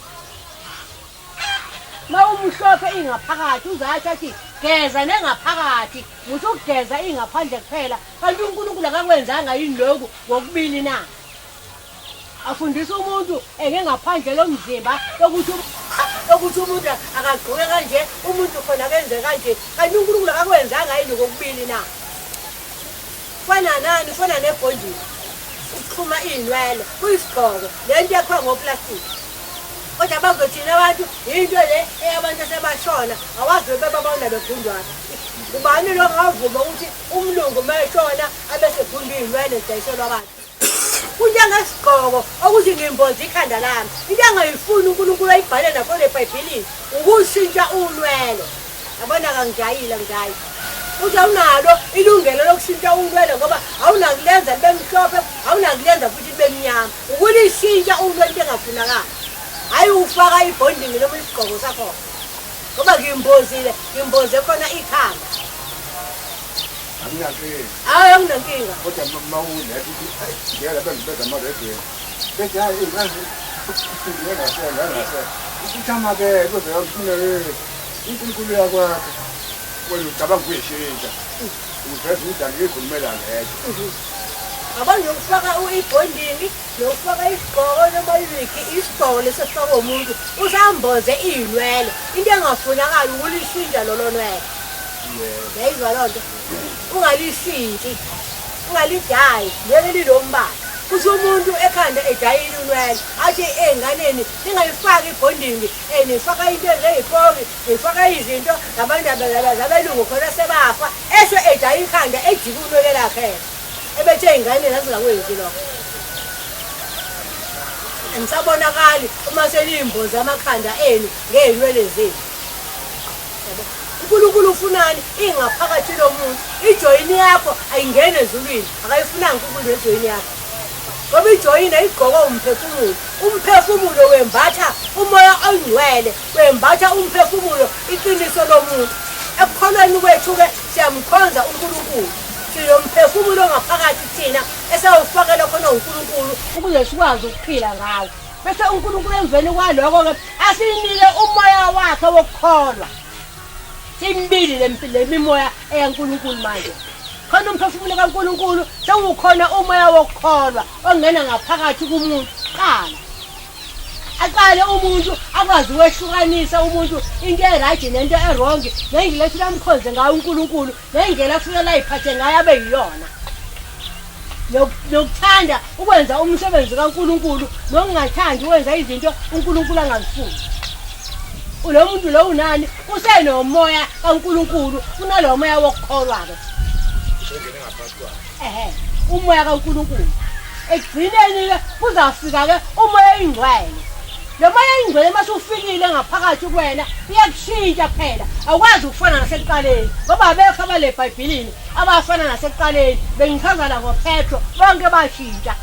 Mawumhlophe ingaphakathi uzathi athi geza nengaphakathi ukuthi ukugeza ingaphandle kuphela kanti uNkulunkulu akakwenzanga yini lokho ngokubili na. Afundisa umuntu ngengaphandle lomzimba ukuthi umuntu akagqoke kanje umuntu khona kenze kanje kanti uNkulunkulu akakwenzanga yini ngokubili na. Fana nani fana nebhondisi uxhuma inwele kuyisigqoko lento yakho ngoplastic. Kodwa bazothina abantu into le eyabantu asebashona awazi bebabona begundwana. Ubani lo ngavuma ukuthi umlungu mayeshona abese gunda inwele zidayiselwa abantu. Kunjengesigqoko ukuthi ngimboza ikhanda lami. Into angayifuni uNkulunkulu ayibhale lapho eBhayibhelini ukushintsha unwele. Yabona kangijayile ngijayi. Uthi awunalo ilungelo lokushintsha unwele ngoba awunakulenza libe mhlophe awunakulenza futhi libe mnyama. Ukulishintsha unwele into engafunakala. Hayi ufaka ibonding noma isigqoko sakho. Ngoba ngimboze khona ikhanda. Anginankinga. Hayi anginankinga. Kodwa mawunethi ngeke bengibenza amaredio. Bese hayi ngazi. Ngeke ngase. Ukuthama ke kuzeyofuna uNkulunkulu yakwakho. Wena ucabanga kuyishintsha. Uveza indlela ekhulumela ngeke. Abantu yokufaka ibonding, yokufaka isigqoko noma yiki isigqoko lesifaka umuntu usamboze inwele. Into engafunakala ukulishintsha lolo nwele. Yayizwa lonto. Ungalishintsha. Ungalidayi, ngeke lilombala. Kuthi umuntu ekhanda edayile unwele athi enganeni ningayifaki ibonding nifaka into ezeyiphoki nifaka izinto ngabantu abelungu khona sebafa esho edayi ikhanda ejika unwele lakhe ebethe ingane nazingakwenzi lokho angisabonakali uma seliyimboza amakhanda enu ngeenwele zenu uNkulunkulu ufunani ingaphakathi lomuntu ijoyini yakho ayingene ezulwini akayifunanga uNkulunkulu ejoyini yakho ngoba ijoyini ayigqoka umphefumulo wembatha umoya ongcwele wembatha umphefumulo iqiniso lomuntu ekukholweni kwethu ke siyamkhonza uNkulunkulu sinomphefumulo ngaphakathi thina esawufakela khona uNkulunkulu ukuze sikwazi ukuphila ngawo bese uNkulunkulu emveni kwaloko ke asinike umoya wakhe wokukholwa simbili lemimoya eyaNkulunkulu manje khona umphefumulo kaNkulunkulu sewukhona umoya wokukholwa ongena ngaphakathi kumuntu qala aqale umuntu akwazi ukwehlukanisa umuntu into eright nento errong ngendlela ethi lamkhonze ngayo uNkulunkulu ngendlela afike la iphathe ngayo abe yiyona nokuthanda ukwenza umsebenzi kaNkulunkulu nokungathandi ukwenza izinto uNkulunkulu angazifuni lo muntu lo unani usenomoya kaNkulunkulu unalo moya wokukholwa ke umoya kaNkulunkulu egcineni ke kuzafika ke umoya oyingcwele lo moya oyingcwele mase ufikile ngaphakathi kuwena iyakushintsha phela awukwazi ukufana nasekuqaleni ngoba abekho abale eBhayibhelini abafana nasekuqaleni bengichaza la ngoPetro bonke bashintsha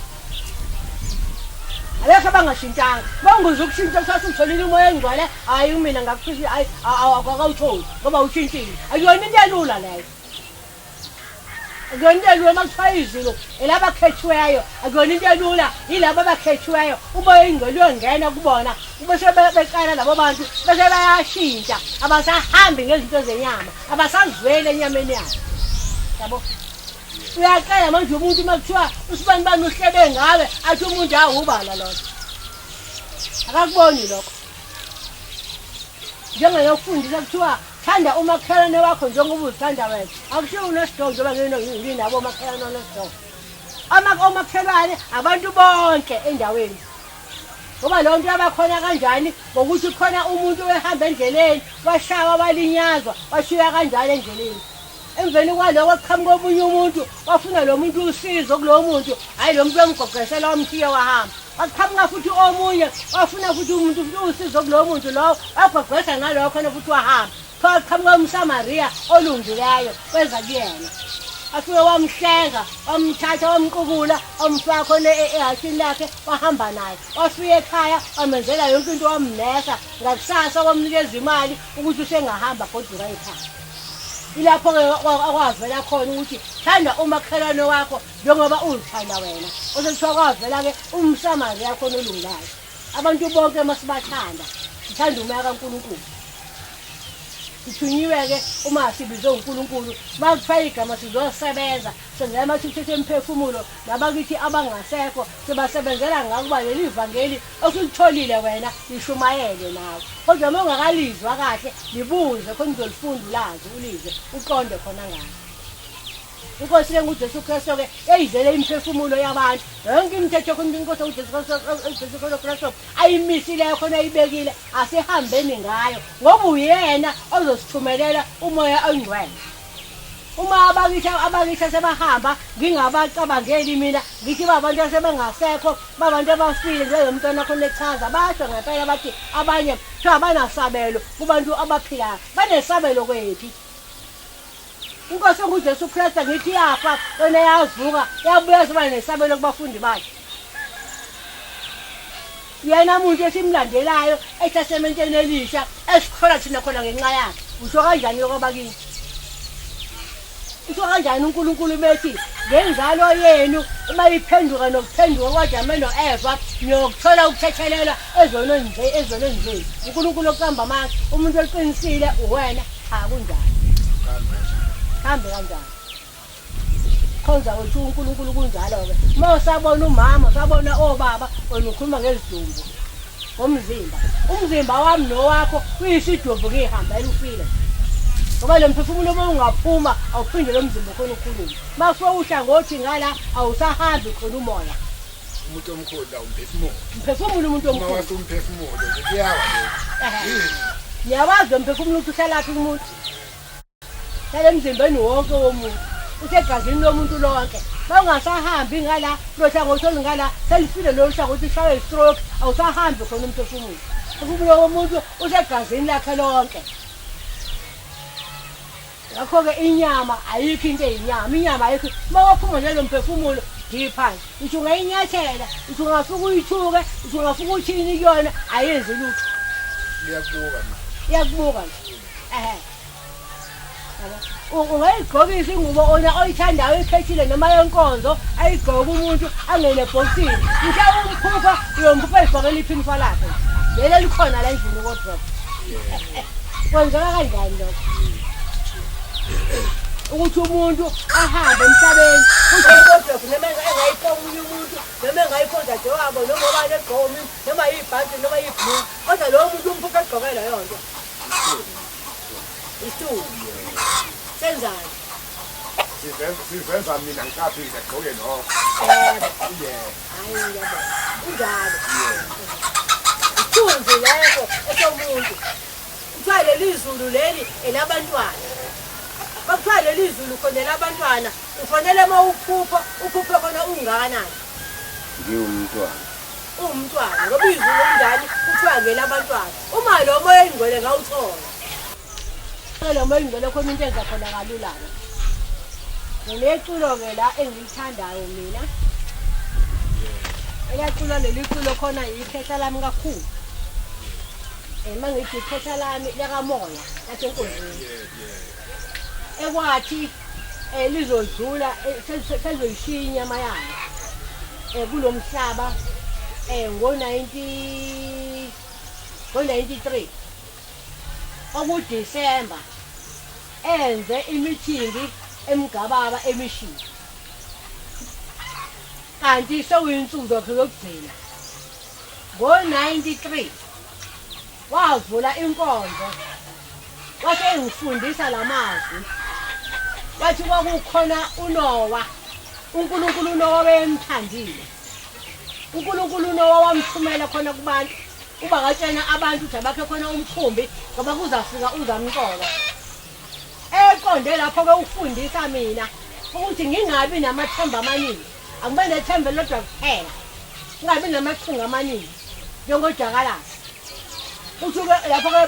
abekho abangashintshanga bonguze ukushintsha uthatha utholile umoya oyingcwele hayi mina ngakufishi hayi akawutholi ngoba ushintshile ayona into elula leyo akuyona into elula makuthiwa izulu elabakhethiweyo akuyona into elula yilabo abakhethiweyo umoya oyingcwele uyongena kubona bese beqala labo bantu bese bayashintsha abasahambi ngezinto zenyama abasazivele enyameni yabo yabo uyaqala manje umuntu makuthiwa usibani bani uhlebe ngawe athi umuntu awubala lokho akakuboni lokho njengeyofundisa kuthiwa thanda umakhelwane wakho njengoba uzithanda wena akushiwo unesidongo njengoba nginabo omakhelwane onesidongo omakhelwane abantu bonke endaweni ngoba leyo nto yabakhona kanjani ngokuthi khona umuntu wehamba endleleni washawa walinyazwa washiya kanjalo endleleni emveni kwaloko kuqhamuka omunye umuntu wafuna lo muntu usizo kulowo muntu hayi lo muntu wemgoqesela wamshiya wahamba waqhamuka futhi omunye wafuna futhi umuntu usizo kulowo muntu lowo wagqogqesa ngalokho khona futhi wahamba qhamuka umSamaria olungileyo wenza kuyena afike wamhlenga wamthatha wamqukula wamfaka khona ehashini lakhe wahamba naye wafika ekhaya wamenzela yonke into wamnesa ngakusasa wamnikeza imali ukuthi usengahamba godura ekhaya ilapho ke akwavela khona ukuthi thanda umakhelwane wakho njengoba uzithanda wena osekuthiwa kwavela ke umSamaria khona olungileyo abantu bonke masibathanda sithanda umoya kaNkulunkulu sithunyiwe ke uma sibizwe uNkulunkulu bakuthiwa igama sizosebenza senzela amathuthethe emphefumulo nabakithi abangasekho sibasebenzela ngakuba leli ivangeli osulitholile wena lishumayele nawe kodwa uma ungakalizwa kahle libuze khona uzolifunda ulazi ulize uqonde khona ngayo Inkosi ke nguJesu Kristu ke eyizele imphefumulo yabantu yonke imithetho khona inkosi uJesu Kristu ayimisile khona ayibekile asihambeni ngayo ngoba uyena ozosithumelela umoya ongcwele uma abakisha sebahamba ngingabacabangeli mina ngithi babantu asebengasekho babantu abafile njengomntwana khona echaza basho ngempela bathi abanye kuthiwa banasabelo kubantu abaphilayo banesabelo kwethu Inkosi nguJesu Kristu ngithi yafa wena yavuka yabuya siba nesabelo kubafundi bakhe yena umuntu esimlandelayo eTestamenteni elisha esikhola thina khona ngenxa yakhe usho kanjani lokho bakithi Usho kanjani uNkulunkulu bethi ngenzalo yenu uma iphenduka nokuphenduka kwaJame noEva niyokuthola ukuthethelelwa ezonweni nje. uNkulunkulu okuqamba amanga umuntu oqinisile uwena akunjani. Kambe kanjani? Khonza uthi uNkulunkulu kunjalo ke. Uma usabona umama, usabona obaba, wena ukhuluma ngezidumbu. Umzimba wami nowakho uyisidumbu ngihambela ufile. Ngoba lo mphefumulo uma ungaphuma awuphinde lo mzimba khona ukhuluma. Mase uhlangothi ngala awusahambi khona umoya. Umuntu omkhulu la umphefumulo. Umphefumulo umuntu omkhulu. Uma wathi umphefumulo kuyawa lo. Niyawazi umphefumulo ukuthi uhlala umuntu. Hlala emzimbeni wonke womuntu. Usegazini lomuntu lonke. Bangasahambi ngalalohlangothi olungala selifile lo hlangothi ishawe istroke awusahambi khona umphefumulo. Umphefumulo womuntu usegazini lakhe lonke. Akho-ke inyama ayikho into inyama ayikho. Uma waphuma nje lo mphefumulo ngiphansi uthi ungayinyathela uthi ungafika uyithuke uthi ungafika uthini kuyona ayenzi lutho. Iyakubuka ungayigqokisa ingubo oyithandayo ikhethile noma yenkonzo ayigqoke umuntu angene ebhokisini mhla umphupha uyomphupha ey'bhokela iphinifa lakhe lelo likhona la endlini kodwa kwenzeka kanjani lokho ukuthi umuntu ahambe emhlabeni kodwa noma engayiphoka omunye umuntu noma engayiphonza jewabo noma obani egqomi noma yibhanti noma yibhulu kodwa lowo muntu umphupha egqokela yonke isitulu senzani sizenza mina ngisaphinde ngigqoke noko. Unjalo ithunzi leyo esomuntu kuthiwa leli zulu leli elabantwana bakuthiwa leli zulu khona elabantwana ufanele uma uphupha khona ungakanani uwumntwana ngoba izulu endani kuthiwa ngelabantwana uma lo moya engcwele ngawuthola lo moya engcwele khona into enza khona kalula neleculo-ke la engilithandayo mina elacula leli culo khona iphesha lami kakhulu uma ngithi iphesha lami likamoya lasenkonzweni ekwathi lizodlula sezoyishiya inyama yayo kulo mhlaba ngo-93 okuDisemba enze imithimbi emgababa emishini kanti sewuyinsuku zakhe zokugcina ngo-93 wavula inkonzo wathi engifundisa lamazwi wathi kwakukhona uNowa uNkulunkulu uNowa wemthandile uNkulunkulu uNowa wamthumela khona kubantu uba ngatshena abantu ukuthi abakhe khona umkhumbi ngoba kuzafika uzamqoka eqonde lapho-ke ufundisa mina ukuthi ngingabi namathemba amaningi akuba nethembe lodwa kuphela ngingabi namaqhinga amaningi njengojakalasi uthi-ke lapho-ke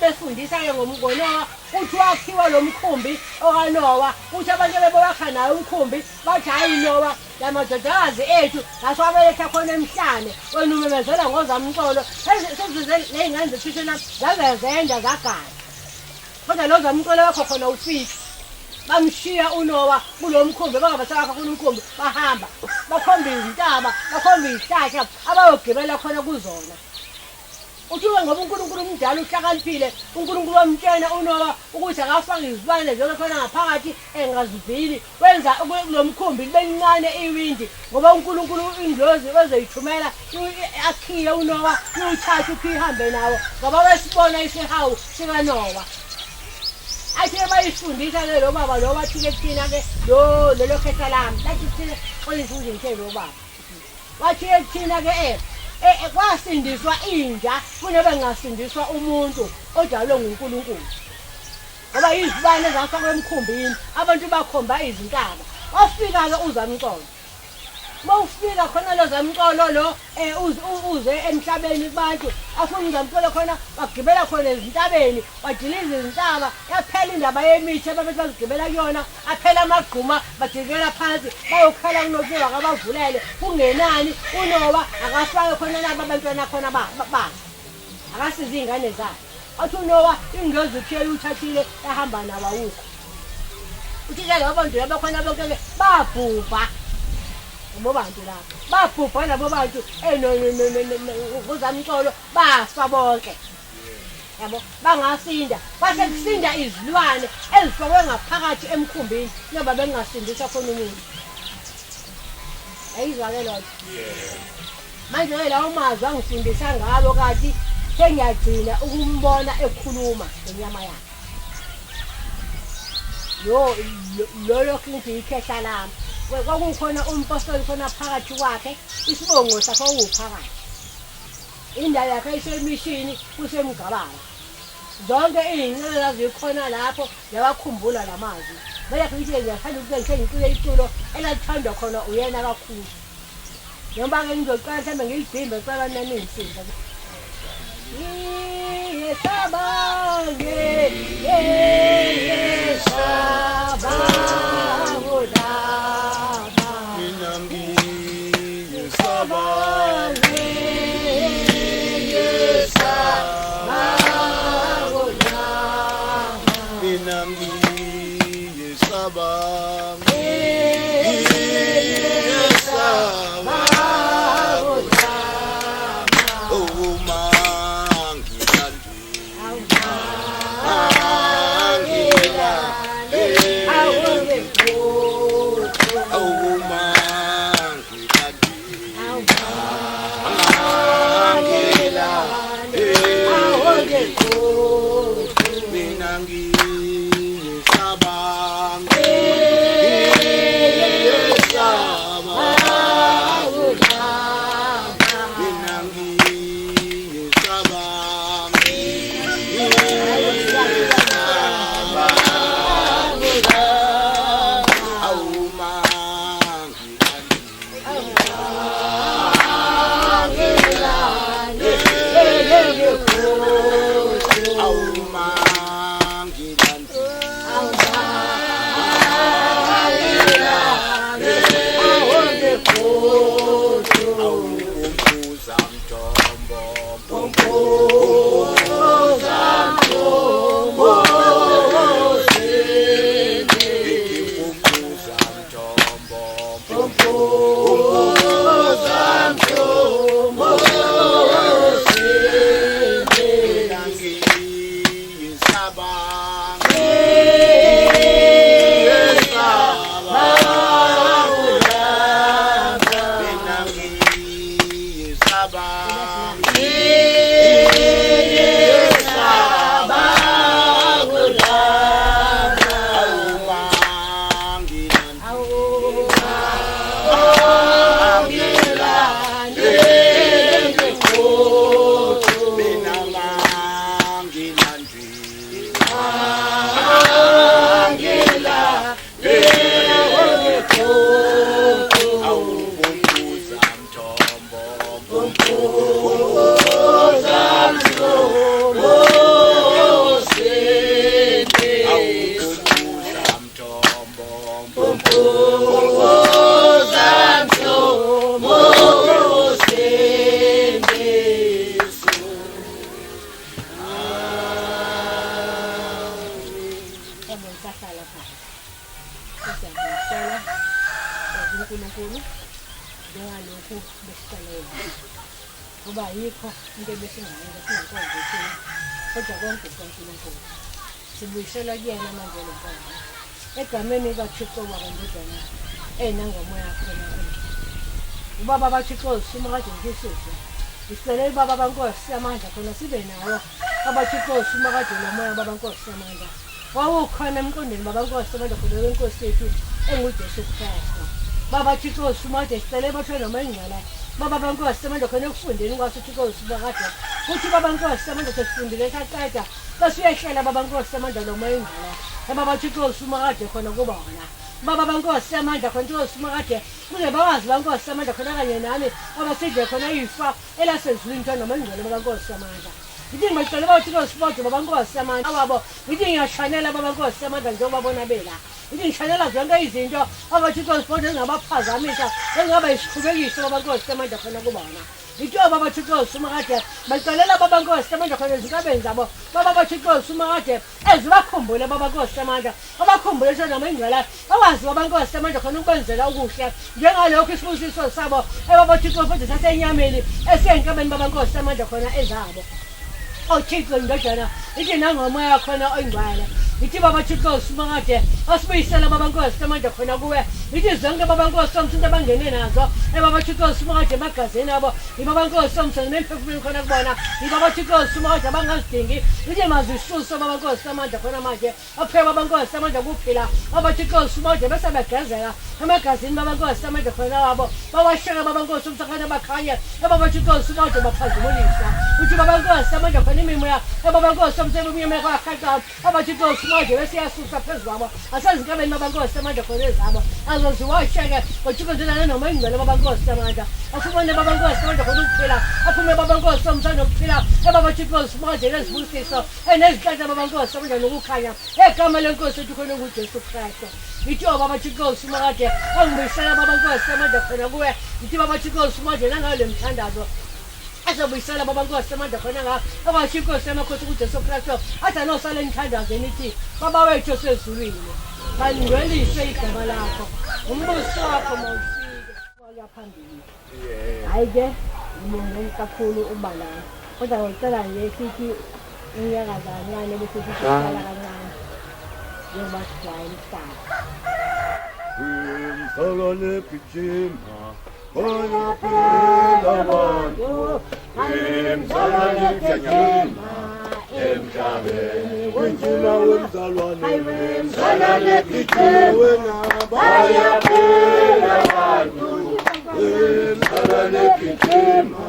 befundisa-ke ngoNowa uthi wakhiwa lo mkhumbi okaNowa uthi abantu bebewakha nayo umkhumbi bathi hhayi Nowa la madodakazi ethu ngasiwabeletha khona emhlane wena umemezela ngozamcolo ley'ngane zethishe nami zavezenda zagana kodwa lo zamcolo wakho khona ufike bamshiya uNowa kulo mkhumbi bangabasakha khona umkhumbi bahamba bakhomba izintaba bakhomba izihlahla abayogibela khona kuzona uthiwe ngoba uNkulunkulu umdala uhlakaniphile uNkulunkulu wamtshena uNowa ukuthi akafake izibane zonke khona ngaphakathi engazivili wenza kulo mkhumbi libe lincane iwindi ngoba uNkulunkulu indlozi bezoyithumela akhiye uNowa uyithathe ukhihambe nawo ngoba wesibona isihawu sikaNowa athi bayifundisa-ke lo baba lo wathi-ke kuthina-ke lelo khetha lami lathi kuthina qonis'uze ngithe lo baba wathi-ke kuthina-ke kwasindiswa inja kunebe ngasindiswa umuntu odalwe nguNkulunkulu ngoba izibane zafakwa emkhumbini abantu bakhomba izintaba wafika-ke uzamcolo mawufika khona lo zamcolo lo uze emhlabeni kubantu afuna uzamcolo khona bagibela khona ezintabeni badiliza izintaba yaphela indaba yemithi ababethi bazigibela kuyona aphela amagquma bajikela phansi bayokhala kuNowa kabavulele kungenani uNowa akafake khona laba abantwana khona bakhe akasiza iy'ngane zakhe athi uNowa ingezo uthiyela uthathile yahamba nawo awukho uthike labo bantu laba khona bonke babhubha ngoba bantu lapha babhubha labo bantu ngozamcolo bafa bonke yabo bangasinda kwase kusinda izilwane ezifakwe ngaphakathi emkhumbini ngoba bengasindisa khona umuntu ayizwake lokho manje lawo mazwi angisindisa ngalo kathi sengiyagcina ukumbona ekhuluma ngenyama yakhe lo kingi ikhehla lami kwakukhona umpostoli khona phakathi kwakhe isibongo sakhe uphakathi indawo yakhe isemishini kusemgabala zonke izinqela zikhona lapho yabakhumbula lamazwi bayakho ukuthi ngiyathanda ukuthi ngicule iculo elathandwa khona uyena kakhulu noma ke ngizoqala mhlambe ngilibhimbe cela nani ngisinda yesabange yesabangodaba mina ngiyesabange yesabangodaba mina ngiyesabange Kuba yikho into ebesingayenza singakwazi ukuthi kodwa konke kaNkulunkulu sibuyisela kuyena manje lo Nkosi egameni kaThixo wakandodana nangomoya khona ubaba baThixo sima kade ngisuze isicela ibaba baNkosi amandla khona sibe nawo abaThixo sima kade lo moya baba Nkosi amandla wawukhona emqondweni baba Nkosi amandla khona lenkosi yethu enguJesu Kristu baba Thixo sima kade sicela bathwe noma ingcala baba baNkosi amandla khona ekufundeni kwaSithixo sibakade kuthi baba Nkosi amandla sesifundile saqeda kasiyehlela baba Nkosi amandla noma ingcala baba Thixo sima kade khona kuba wona baba baNkosi amandla khona Thixo sima kade kuze bawazi baNkosi amandla khona kanye nami abasidle khona ifa elasezulwini noma ingcala baba Nkosi amandla ngithi ngibacela bathixo sifoje babankosi samandla awabo ngithi ngiyashanela babankosi samandla njengoba bona bela ngithi ngishanela zonke izinto abathixo sifoje engabaphazamisa engaba isiqhubekiso babankosi samandla khona kubona ngithi babathixo sumakade bacelela babankosi samandla khona ezikabeni zabo babathixo sumakade ezibakhumbule babankosi samandla abakhumbule noma ingcwela awazi babankosi samandla khona ukwenzela ukuhle njengalokho isibusiso sabo babathixo futhi sasenyameni esenkabeni babankosi samandla khona ezabo Thixo ndodana ithi nangomoya khona oyingcwele ithi babathixo simakade asibuyisela babankosi samandla khona kuwe ithi zonke babankosi somthinto abangene nazo babathixo simakade emagazini abo ibabankosi somthinto nemphefumulweni khona kubona ibabathixo simakade abangazidingi ithi mazisuso babankosi samandla khona manje aphe babankosi samandla kuphila abathixo simakade bese begezela emagazini babankosi samandla khona wabo bawashela babankosi umsakane bakhanye babathixo simakade baphazimulisa uthi babankosi samandla khona imimoya babankosi somthinto umnyama kwakhaqa abathixo simakade bese yasusa phezulu kwabo asazinkabeni babankosi samandla khona ezabo azoziwasheke ngothixo njenana noma ingcwele babankosi samandla afumane babankosi samandla khona ukuphila aphume babankosi somthando ukuphila babathixo simakade nezibusiso nezinhlanhla babankosi samandla nokukhanya egama lenkosi ethu khona nguJesu Kristu ngithi babathixo simakade angibuyisela babankosi samandla khona kuwe ngithi babathixo simakade nangale mthandazo azobuyisela babankosi samandla khona nga abasho inkosi yamakhosi kuJesu Kristu athi anosala emthandazweni ithi baba wethu osezulwini bangcwelise igama lakho umbuso wakho mawufike phambili hayi-ke ngibonge kakhulu uba nayo kodwa ngicela nje sithi inyakaza kancane bese sihlala kancane njengoba sijwayele ukuhlala Salone Pichima, Oya Pela Bantu, Salone Pichima, Wenjina Wenzalwane, Salone Pichima, Oya Pela Bantu, Salone Pichima,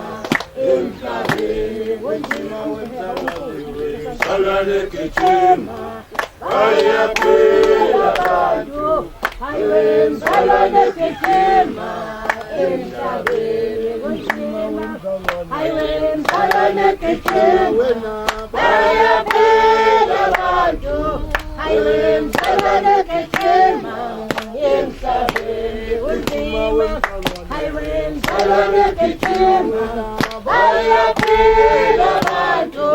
Wenjina Wenzalwane, Salone Pichima, Oya Pela Bantu. Salone Pichima, emhlabeni kunzima. Salone Pichima, bayaphila abantu. Salone Pichima, emhlabeni kunzima. Salone Pichima, bayaphila abantu.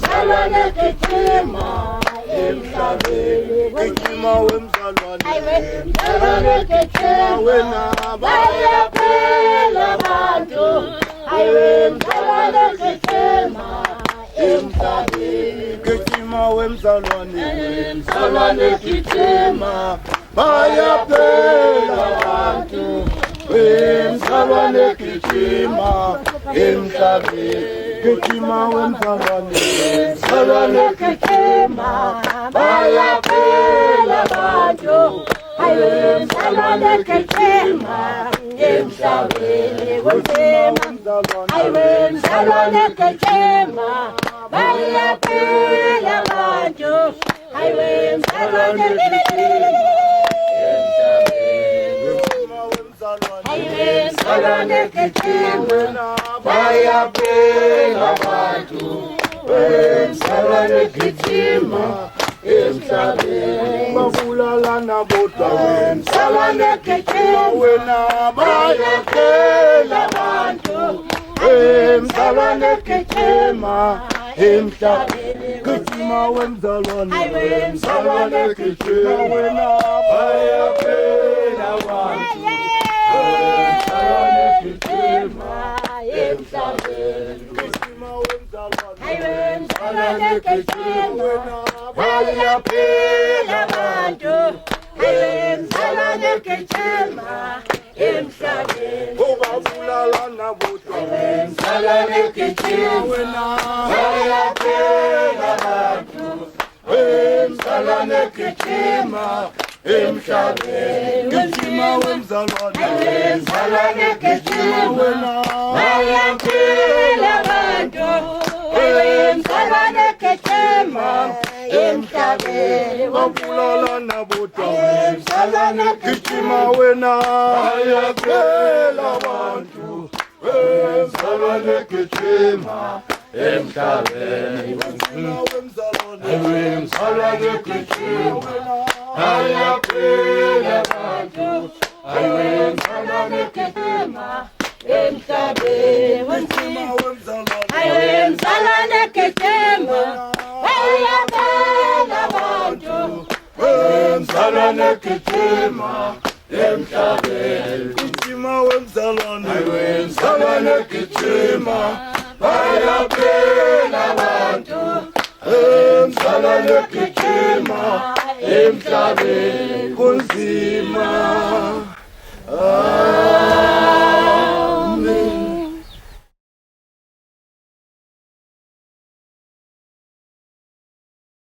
Salone Pichima, emhlabeni kunzima. Salone Pichima, wena bayaphila abantu. Salone Pichima, emhlabeni Pichima wemzalwane. Salone Pichima, bayaphila abantu. Salone Pichima, emhlabeni Pichima wemzalwane. Salone Pichima, bayaphila abantu. Salone Pichima, emhlabeni kunzima. Salone Pichima, bayaphila abantu. Salone Salone Pichima, bayaphila abantu. Salone Pichima, emhlabeni babulalana bodwa. Salone Pichima, wena bayaphila abantu. Salone Pichima, emhlabeni Pichima wemzalwane. Salone Pichima, wena bayaphila abantu. Salone Pichima, emhlabeni Pichima wemzalwane. Salone Pichima, bayaphila abantu. Salone Pichima, emhlabeni babulalana bodwa. Salone Pichima, wena bayaphila abantu. Salone Pichima, emhlabeni Pichima wemzalwane. Salone Pichima, wena bayaphila abantu. Salone Pichima, emhlabeni babulalana bodwa. Salone Pichima, wena bayaphila abantu. Salone Pichima, emhlabeni ayemzalwane gijima ayaphila abantu ayemzalwane gijima emhlabeni wonzima ayemzalwane gijima ayaphila abantu emzalwane gijima emhlabeni gijima wemzalwane ayemzalwane gijima ayaphila abantu emzalwane gijima emhlabeni kunzima